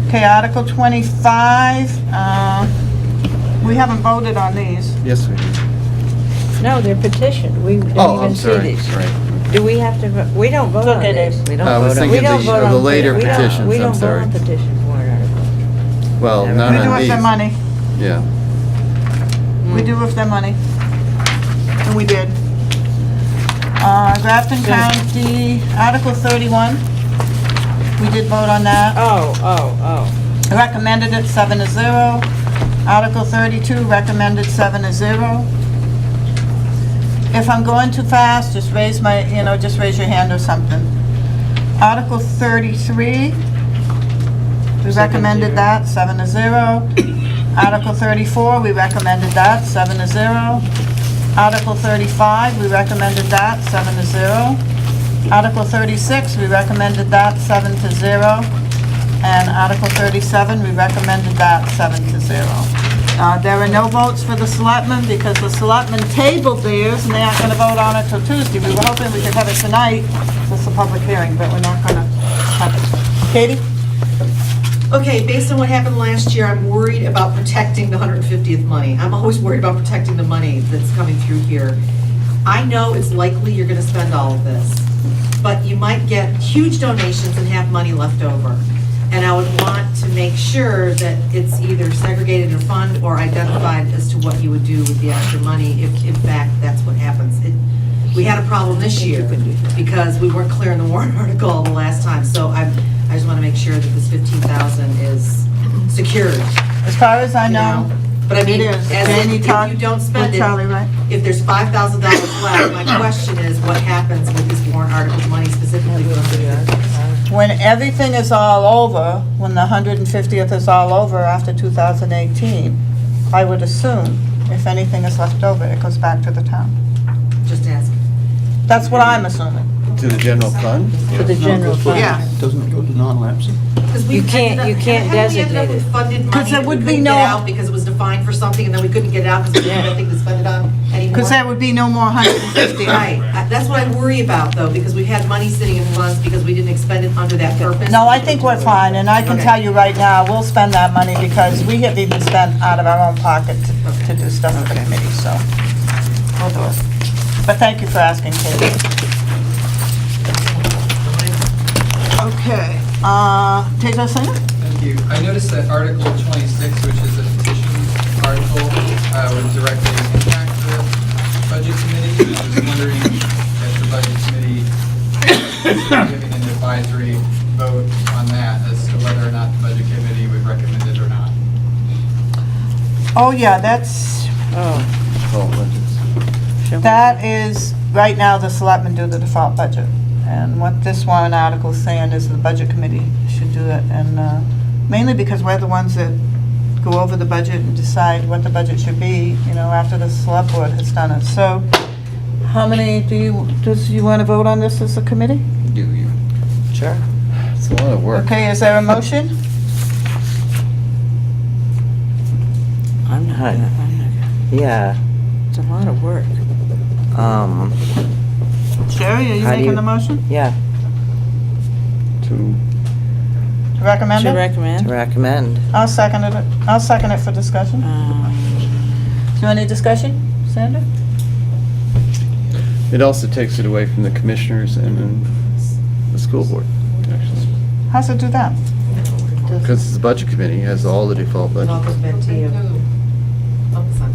S1: Okay, Article 25, we haven't voted on these.
S3: Yes, we do.
S4: No, they're petitioned. We didn't
S3: Oh, I'm
S4: even see
S3: sorry.
S4: these.
S3: Right.
S4: Do we have to, we don't vote on
S1: Okay,
S4: these.
S1: Dave.
S2: We don't
S3: I was
S2: vote on
S3: thinking
S4: We don't vote
S3: of
S4: on
S3: the later
S4: we don't-
S3: petitions,
S4: We
S3: I'm
S4: don't vote
S3: sorry.
S4: on petitions warrant articles.
S3: Well,
S2: We
S3: not
S1: We do
S3: on
S1: if they're
S3: these.
S1: money.
S3: Yeah.
S1: We do if they're money. And we did. Grafton County, Article 31. We did vote on that.
S4: Oh.
S1: Recommended it 7-0. Article 32, recommended 7-0. If I'm going too fast, just raise just raise your hand or something. Article 33, we recommended that 7-0. Article 34, we recommended that 7-0. Article 35, we recommended that 7-0. Article 36, we recommended that 7-0. And Article 37, we recommended that 7-0. There were no votes for the selectmen because the selectmen tabled theirs and they aren't going to vote on it till Tuesday. We were hoping we could have it tonight. This is a public hearing, but we're not going to have it. Katie?
S8: Okay, based on what happened last year, I'm worried about protecting the 150th money. I'm always worried about protecting the money that's coming through here. I know it's likely you're going to spend all of this, but you might get huge donations and have money left over. And I would want to make sure that it's either segregated in a fund or identified as to what you would do with the extra money if in fact that's what happens. We had a problem this year because we weren't clear in the warrant article the last time, so I just want to make sure that this 15,000 is secured.
S1: As far as I know,
S8: But I mean,
S1: it is.
S8: as
S1: Janie
S8: if
S1: talked
S8: you don't spend
S1: with
S8: it,
S1: Charlie, right?
S8: if there's $5,000 left, my question is what happens with this warrant article money specifically for the
S1: When everything is all over, when the 150th is all over after 2018, I would assume if anything is left over, it goes back to the town.
S8: Just ask.
S1: That's what I'm assuming.
S3: To the general fund?
S4: To the general fund.
S1: Yeah.
S13: Doesn't go to non-lapsing.
S4: You can't designate it.
S8: Funded
S1: 'Cause
S8: money
S1: there
S8: that we
S1: would be
S8: couldn't
S1: no-
S8: get out because it was defined for something and then we couldn't get it out because we didn't have anything to spend it on anymore.
S1: Because there would be no more 150.
S8: Right, that's what I worry about though, because we had money sitting in funds because we didn't expend it under that purpose.
S1: No, I think we're fine, and I can
S8: Okay.
S1: tell you right now, we'll spend that money because we have even spent out of our own pocket to do stuff for the committee, so we'll do it. But thank you for asking, Katie. Okay, take that, Singer?
S5: Thank you. I noticed that Article 26, which is a petition article, would directly impact the Budget Committee. I was wondering if the Budget Committee is giving an advisory vote on that as to whether or not the Budget Committee would recommend it or not.
S1: Oh, yeah, that's,
S3: Oh,
S1: that is, right now, the selectmen do the default budget. And what this warrant article is saying is the Budget Committee should do it, and mainly because we're the ones that go over the budget and decide what the budget should be, after the select board has done it. So, how many do you want to vote on this as a committee?
S9: Do you?
S2: Sure.
S3: it's a lot of work.
S1: Okay, is there a motion?
S4: I'm not,
S2: Yeah.
S4: it's a lot of work.
S1: Sherry, are you
S2: How do
S1: making
S2: you-
S1: the motion?
S2: Yeah,
S3: To
S1: To recommend
S4: To
S1: it?
S2: to
S4: recommend.
S2: recommend.
S1: I'll second it. I'll second it for discussion. Is there any discussion, Sandra?
S3: It also takes it away from the commissioners and the school board, actually.
S1: How's it do that?
S3: Because the budget committee has all the default
S8: It all
S3: budget.
S8: goes back to you. Oh, fine.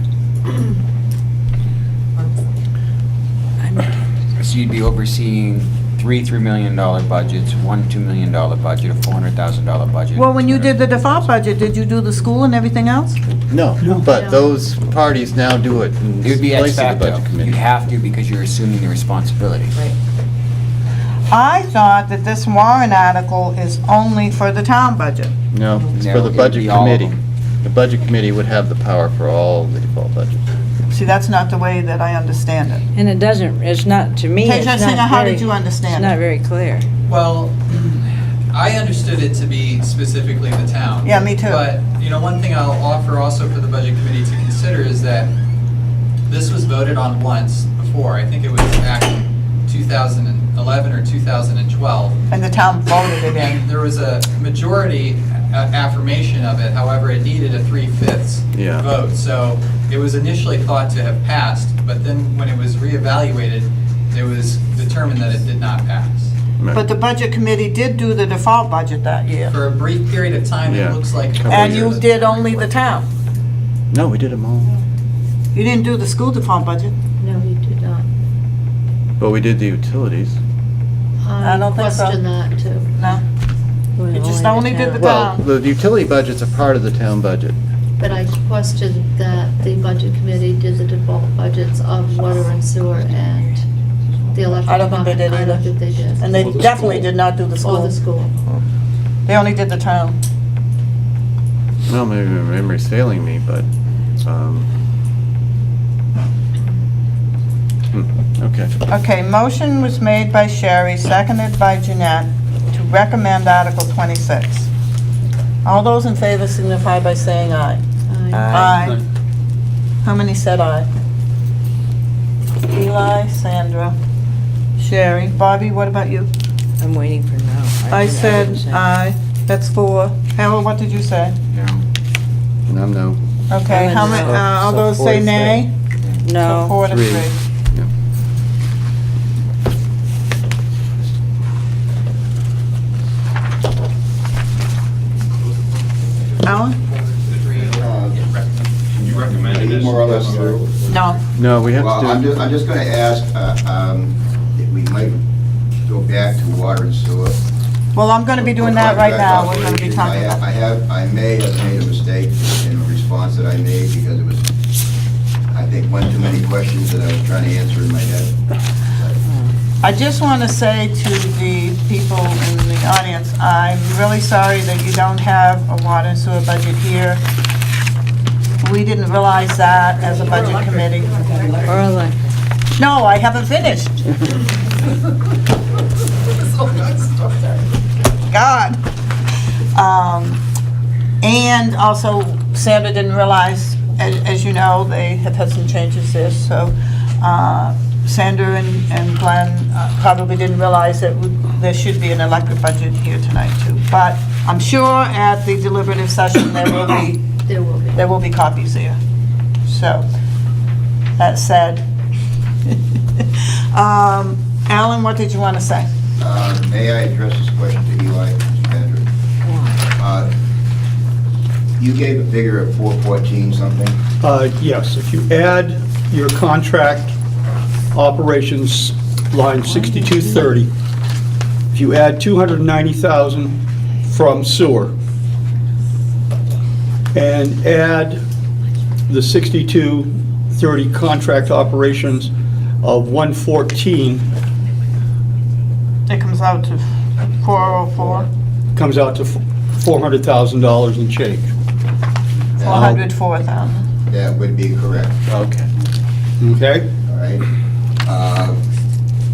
S9: So you'd be overseeing three $3 million budgets, one $2 million budget, a $400,000 budget.
S1: Well, when you did the default budget, did you do the school and everything else?
S3: No, but those parties now do it in
S9: It would be
S3: place
S9: ex
S3: of the
S9: facto.
S3: budget committee.
S9: You have to because you're assuming the responsibility.
S8: Right.
S1: I thought that this warrant article is only for the town budget.
S3: No, it's
S9: No,
S3: for the
S9: it would
S3: budget
S9: be all of
S3: committee.
S9: them.
S3: The budget committee would have the power for all the default budget.
S1: See, that's not the way that I understand it.
S4: And it's not, to me, it's
S1: Teja
S4: not
S1: Singer, how
S4: very-
S1: did you understand
S4: It's not
S1: it?
S4: very clear.
S5: Well, I understood it to be specifically the town.
S1: Yeah, me too.
S5: But, one thing I'll offer also for the Budget Committee to consider is that this was voted on once before. I think it was back in 2011 or 2012.
S1: And the town voted it in.
S5: And there was a majority affirmation of it, however, it needed a 3/5
S3: Yeah.
S5: vote. So it was initially thought to have passed, but then when it was reevaluated, it was determined that it did not pass.
S1: But the budget committee did do the default budget that year.
S5: For a brief period of time,
S3: Yeah.
S5: it looks like.
S1: And you did only the town.
S3: No, we did them all.
S1: You didn't do the school default budget.
S11: No, you did not.
S3: But we did the utilities.
S1: I don't think so.
S11: Question that too.
S1: No. You just only did the
S3: Well,
S1: town.
S3: the utility budget's a part of the town budget.
S11: But I questioned that the budget committee did the default budgets of water and sewer and the electric.
S1: I don't think they did
S11: bond. I
S1: either.
S11: don't think they did.
S1: And they
S13: Or the
S1: definitely
S13: school.
S1: did not do the
S11: Or
S1: school.
S11: the school.
S1: They only did the town.
S3: Well, maybe my memory's failing me, but, okay.
S1: Okay, motion was made by Sherry, seconded by Jeanette, to recommend Article 26. All those in favor signify by saying aye. Aye. How many said aye? Eli, Sandra, Sherry. Bobby, what about you?
S4: I'm waiting for no.
S1: I
S4: didn't
S1: said
S4: say.
S1: aye. That's 4. Harold, what did you say?
S9: No.
S3: And I'm no.
S1: Okay, how many, all
S9: So
S1: those
S9: 4
S1: say
S9: to
S1: nay? So
S4: No.
S1: 4 to
S3: 3.
S1: 3.
S3: Yeah.
S1: Alan?
S6: You recommended this?
S14: More or less through.
S1: No.
S3: No, we have
S14: Well,
S3: to do.
S14: I'm just gonna ask, if we might go back to water and sewer.
S1: Well, I'm gonna be doing that right now. We're gonna be talking about.
S14: I may have made a mistake in a response that I made because it was, I think, one too many questions that I was trying to answer in my head.
S1: I just want to say to the people in the audience, I'm really sorry that you don't have a water and sewer budget here. We didn't realize that as a budget committee.
S4: Or like,
S1: No, I haven't finished. God. And also, Sandra didn't realize, as you know, they have had some changes there, so Sandra and Glenn probably didn't realize that there should be an electric budget here tonight too. But I'm sure at the deliberative session, there will be
S11: There will be.
S1: copies there. So, that said. Alan, what did you want to say?
S14: May I address this question to Eli, Mr. Patrick? You gave a figure of 414 something.
S13: Yes, if you add your contract operations, line 6230, if you add 290,000 from sewer, and add the 6230 contract operations of 114,
S1: It comes out to 404,
S13: comes out to $400,000 and change.
S1: 404,000.
S14: That would be correct,
S3: Okay.
S13: Okay?
S14: all right?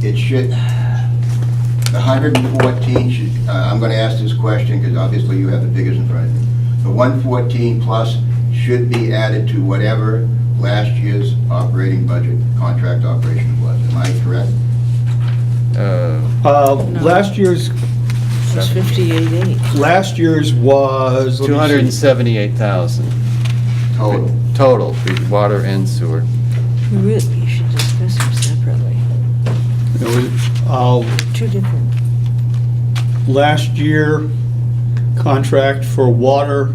S14: It should, the 114 should, I'm going to ask this question because obviously you have the figures in front of you. The 114 plus should be added to whatever last year's operating budget, contract operation was. Am I correct?
S13: Last year's,
S4: it's 58.8.
S13: last year's was, let me see.
S3: 278,000
S14: Total.
S3: total, for water and sewer.
S4: Really, you should discuss them separately.
S13: It was,
S4: Two different.
S13: last year, contract for water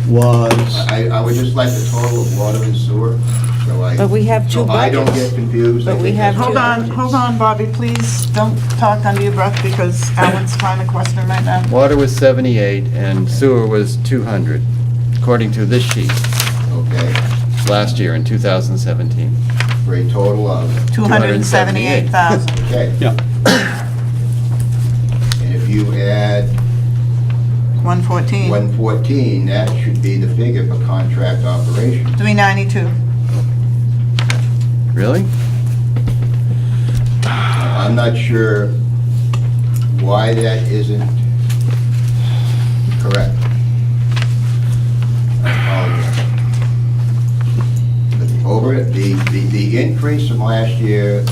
S13: was,
S14: I would just like the total of water and sewer, so
S4: But we have two
S14: so I don't
S4: budgets.
S14: get confused.
S4: But we have
S1: Hold on, Bobby, please don't talk under your breath because Alan's trying to question right now.
S3: Water was 78 and sewer was 200, according to this sheet,
S14: Okay,
S3: last year in 2017.
S14: for a total of,
S1: 278,000.
S14: okay.
S13: yeah,
S14: And if you add
S1: 114,
S14: 114, that should be the figure for contract operation.
S1: 392.
S3: Really?
S14: I'm not sure why that isn't correct. I apologize. But the increase from last year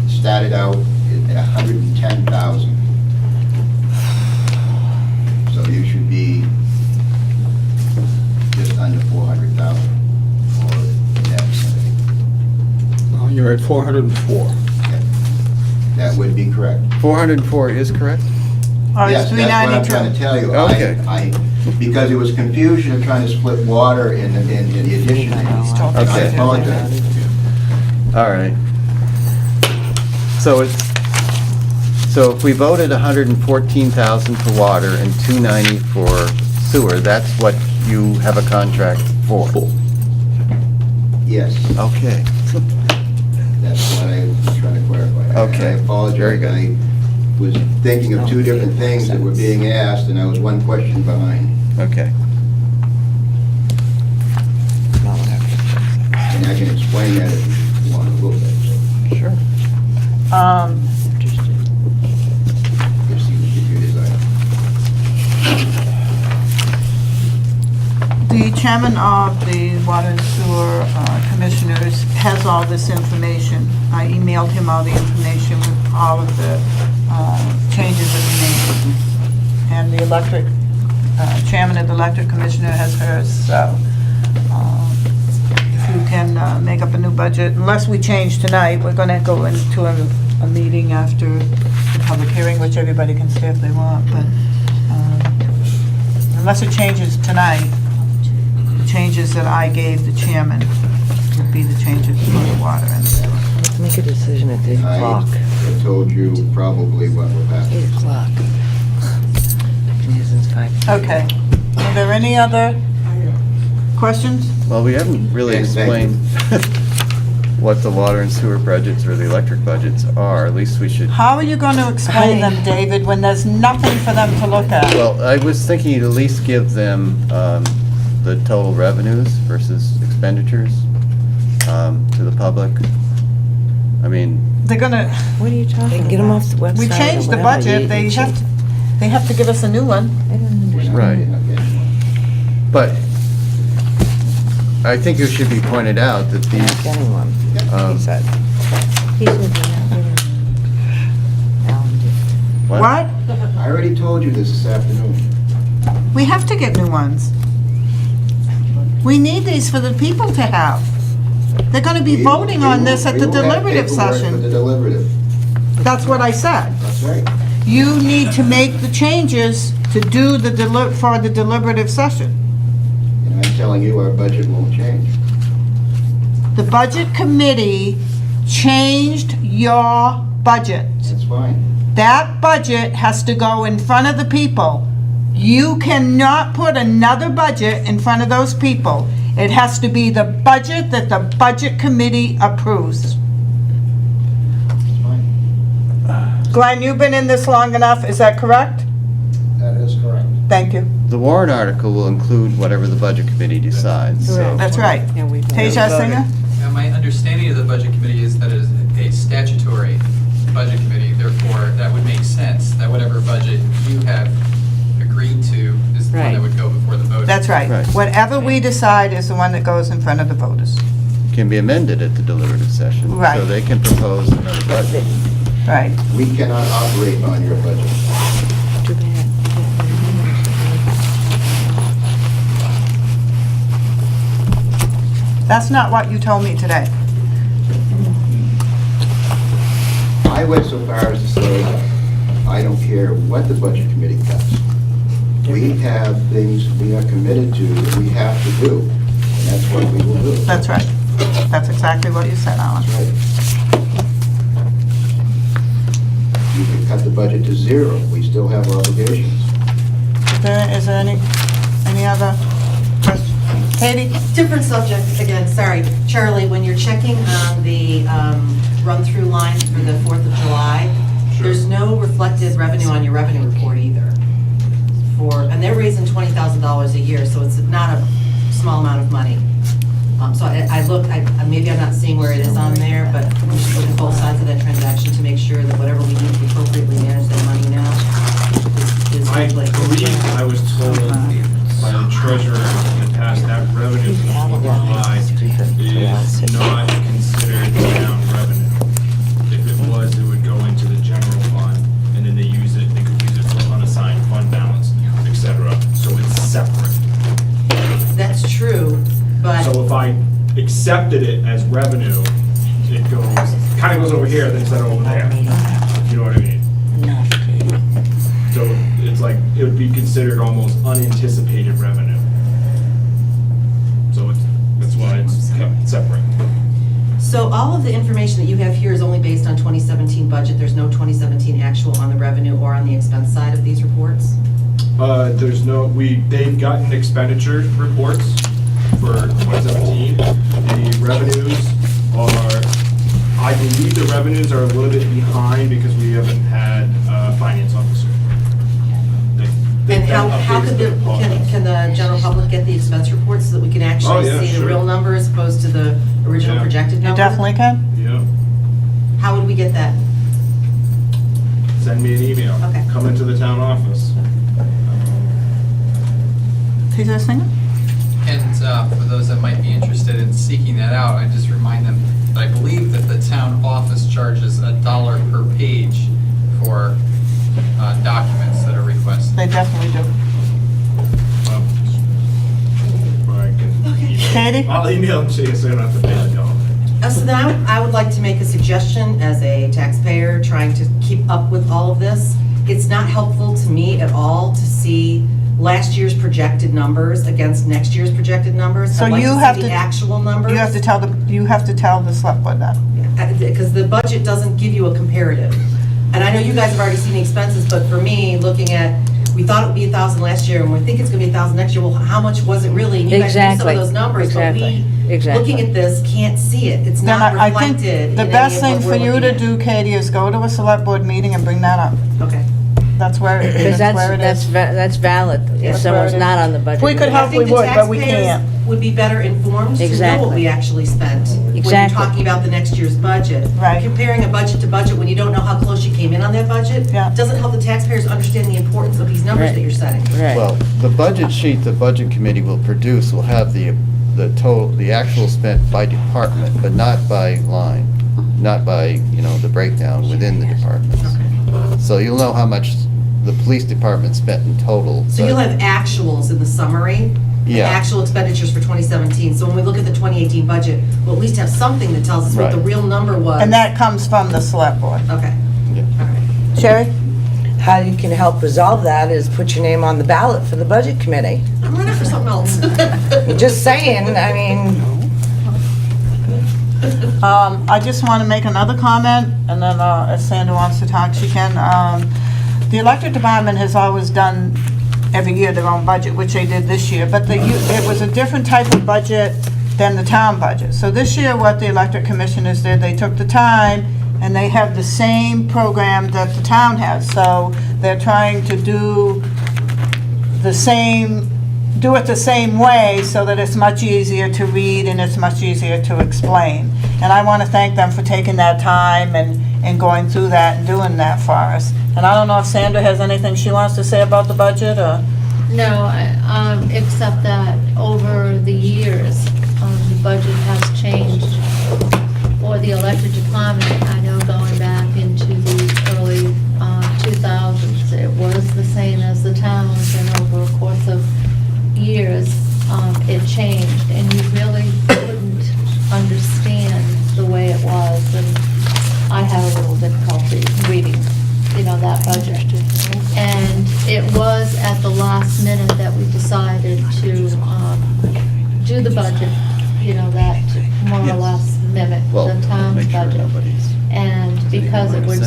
S14: started out at 110,000. So you should be just under 400,000 or in that vicinity.
S13: you're at 404.
S14: That would be correct.
S3: 404 is correct?
S1: Oh, it's
S14: Yes, that's what I'm
S1: 392.
S14: trying to tell you.
S3: Okay.
S14: Because it was confusion of trying to split water in the addition.
S1: He's talking
S14: I
S3: Okay.
S14: apologize.
S3: All right. So it's So if we voted 114,000 for water and 290 for sewer, that's what you have a contract for?
S14: Yes,
S3: Okay.
S14: that's what I was trying to clarify.
S3: Okay,
S14: I apologize.
S3: very good.
S14: I was thinking of two different things that were being asked, and I was one question behind.
S3: Okay.
S14: And I can explain that if you want a little bit.
S3: Sure.
S14: Just see what your desire.
S1: The chairman of the Water and Sewer Commissioners has all this information. I emailed him all the information with all of the changes that we made. And the electric, chairman of the electric commissioner has hers, so if you can make up a new budget, unless we change tonight, we're gonna go into a meeting after the public hearing, which everybody can stay if they want, but unless it changes tonight, the changes that I gave the chairman would be the changes for the water and sewer.
S2: Let's make a decision at 8 o'clock.
S14: I told you probably what will happen.
S2: 8 o'clock. Yes, it's 5.
S1: Okay. Are there any other questions?
S3: Well, we haven't really
S14: Yes, thank you.
S3: explained what the water and sewer budgets or the electric budgets are. At least we should.
S1: How are you going to explain them, David, when there's nothing for them to look at?
S3: Well, I was thinking you'd at least give them the total revenues versus expenditures to the public. I mean,
S1: They're gonna,
S4: What are you talking about?
S2: Get them off the website.
S1: we changed the budget, they have to give us a new one.
S3: right. But I think it should be pointed out that these,
S2: Getting one,
S3: um,
S2: he said.
S4: He said you're not giving Alan did.
S3: what?
S14: I already told you this afternoon.
S1: We have to get new ones. We need these for the people to have. They're gonna be voting on this at the deliberative
S14: For the
S1: session.
S14: deliberative,
S1: That's what I said.
S14: that's right.
S1: You need to make the changes to do the for the deliberative session.
S14: And I'm telling you, our budget won't change.
S1: The budget committee changed your budget.
S14: That's fine.
S1: That budget has to go in front of the people. You cannot put another budget in front of those people. It has to be the budget that the budget committee approves.
S14: That's fine.
S1: Glenn, you've been in this long enough, is that correct?
S12: That is correct.
S1: Thank you.
S3: The warrant article will include whatever the budget committee decides, so.
S1: That's right.
S4: Yeah, we
S1: Teja Singer?
S5: Now, my understanding of the budget committee is that it is a statutory budget committee, therefore, that would make sense, that whatever budget you have agreed to is the one
S4: Right.
S5: that would go before the voters.
S1: That's right.
S3: Right.
S1: Whatever we decide is the one that goes in front of the voters.
S3: Can be amended at the deliberative session.
S1: Right.
S3: So they can propose another budget.
S1: Right.
S14: We cannot operate on your budget.
S4: Too bad.
S1: That's not what you told me today.
S14: I went so far as to say, I don't care what the budget committee does. We have things we are committed to that we have to do, and that's what we will do.
S1: That's right. That's exactly what you said, Alan.
S14: That's right. You can cut the budget to zero, we still have obligations.
S1: Is there any other questions? Katie?
S8: Different subject, again, sorry. Charlie, when you're checking on the run-through lines for the 4th of July, there's no reflected revenue on your revenue report either. And they're raising $20,000 a year, so it's not a small amount of money. So I looked, maybe I'm not seeing where it is on there, but we should look at both sides of that transaction to make sure that whatever we need to appropriately manage that money now is
S6: I
S8: like.
S6: believe I was told by the treasurer in the past that revenue from the 4th of July is not considered town revenue. If it was, it would go into the general fund, and then they could use it for unassigned fund balance, etc. So it's separate.
S8: That's true, but.
S6: So if I accepted it as revenue, it kind of goes over here, then instead of over there. You know what I mean? So it's like, it would be considered almost unanticipated revenue. So that's why it's kept separate.
S8: So all of the information that you have here is only based on 2017 budget. There's no 2017 actual on the revenue or on the expense side of these reports?
S6: There's no, they've gotten expenditure reports for 2017. The revenues are, I believe the revenues are a little bit behind because we haven't had a finance officer.
S8: And how could can the general public get the expense reports so that we can actually see the real number as opposed to the original projected
S1: You
S8: number?
S1: definitely can.
S6: Yeah.
S8: How would we get that?
S6: Send me an email.
S8: Okay.
S6: Come into the town office.
S1: Peter Singer?
S5: And for those that might be interested in seeking that out, I just remind them that I believe that the town office charges $1 per page for documents that are requested.
S1: They definitely do. Katie?
S6: I'll email them to you so you don't have to pay the dollar.
S8: So then I would like to make a suggestion as a taxpayer trying to keep up with all of this. It's not helpful to me at all to see last year's projected numbers against next year's projected numbers.
S1: So
S8: I'd like
S1: you
S8: to
S1: have
S8: see
S1: to-
S8: the actual numbers.
S1: You have to tell the select board that.
S8: Because the budget doesn't give you a comparative. And I know you guys have already seen the expenses, but for me, looking at, we thought it would be 1,000 last year, and we think it's gonna be 1,000 next year, well, how much was it really? And you guys knew some
S4: Exactly.
S8: of those numbers, but we,
S4: Exactly.
S8: looking at this, can't see it. It's
S1: Then
S8: not
S1: I think
S8: reflected in
S1: the
S8: any
S1: best
S8: of
S1: thing
S8: what
S1: for
S8: we're
S1: you
S8: looking
S1: to
S8: at.
S1: do, Katie, is go to a select board meeting and bring that up.
S8: Okay.
S1: That's where,
S4: Because
S1: that's where it is.
S4: that's valid, if
S1: That's where
S4: someone's
S1: it is.
S4: not on the budget.
S1: If we could
S8: I
S1: help, we
S8: think the
S1: would, but we
S8: taxpayers
S1: can't.
S8: would be better informed to know
S4: Exactly.
S8: what we actually spent. When you're
S4: Exactly.
S8: talking about the next year's budget.
S1: Right.
S8: Comparing a budget to budget when you don't know how close you came in on that budget.
S1: Yeah.
S8: Doesn't help the taxpayers understand the importance of these numbers
S4: Right.
S8: that you're setting.
S4: Right.
S3: Well, the budget sheet the budget committee will produce will have the total, the actual spent by department, but not by line, not by, the breakdown within the departments. So you'll know how much the police department spent in total.
S8: So
S3: but-
S8: you'll have actuals in the summary,
S3: Yeah.
S8: actual expenditures for 2017. So when we look at the 2018 budget, we'll at least have something that tells us what the
S3: Right.
S8: real number was.
S1: And that comes from the select board.
S8: Okay,
S3: Yeah.
S8: all right.
S1: Sherry?
S2: How you can help resolve that is put your name on the ballot for the budget committee.
S8: I'm running for something else.
S2: Just saying, I mean,
S1: I just want to make another comment, and then if Sandra wants to talk, she can. The electric department has always done every year their own budget, which they did this year, but it was a different type of budget than the town budget. So this year, what the electric commissioners did, they took the time, and they have the same program that the town has. So they're trying to do it the same way so that it's much easier to read and it's much easier to explain. And I want to thank them for taking that time and going through that and doing that for us. And I don't know if Sandra has anything she wants to say about the budget, or?
S11: No, except that over the years, the budget has changed for the electric department. I know going back into the early 2000s, it was the same as the towns, and over a course of years, it changed, and you really couldn't understand the way it was, and I had a little difficulty reading, that budget. And it was at the last minute that we decided to do the budget, that more or less mimic the town's budget. And because it was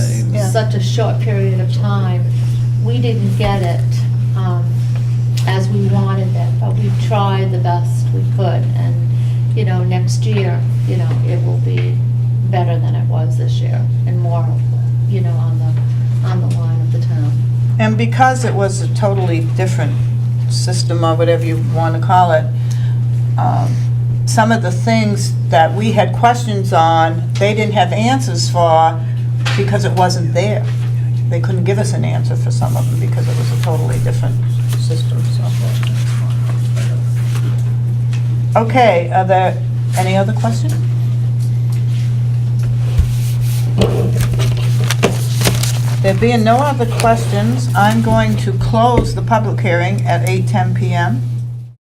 S11: such a short period of time, we didn't get it as we wanted it, but we tried the best we could. And, next year, it will be better than it was this year, and more, on the line of the town.
S1: And because it was a totally different system, or whatever you want to call it, some of the things that we had questions on, they didn't have answers for because it wasn't there. They couldn't give us an answer for some of them because it was a totally different system, so. Okay, are there any other questions? There being no other questions, I'm going to close the public hearing at 8:10 PM.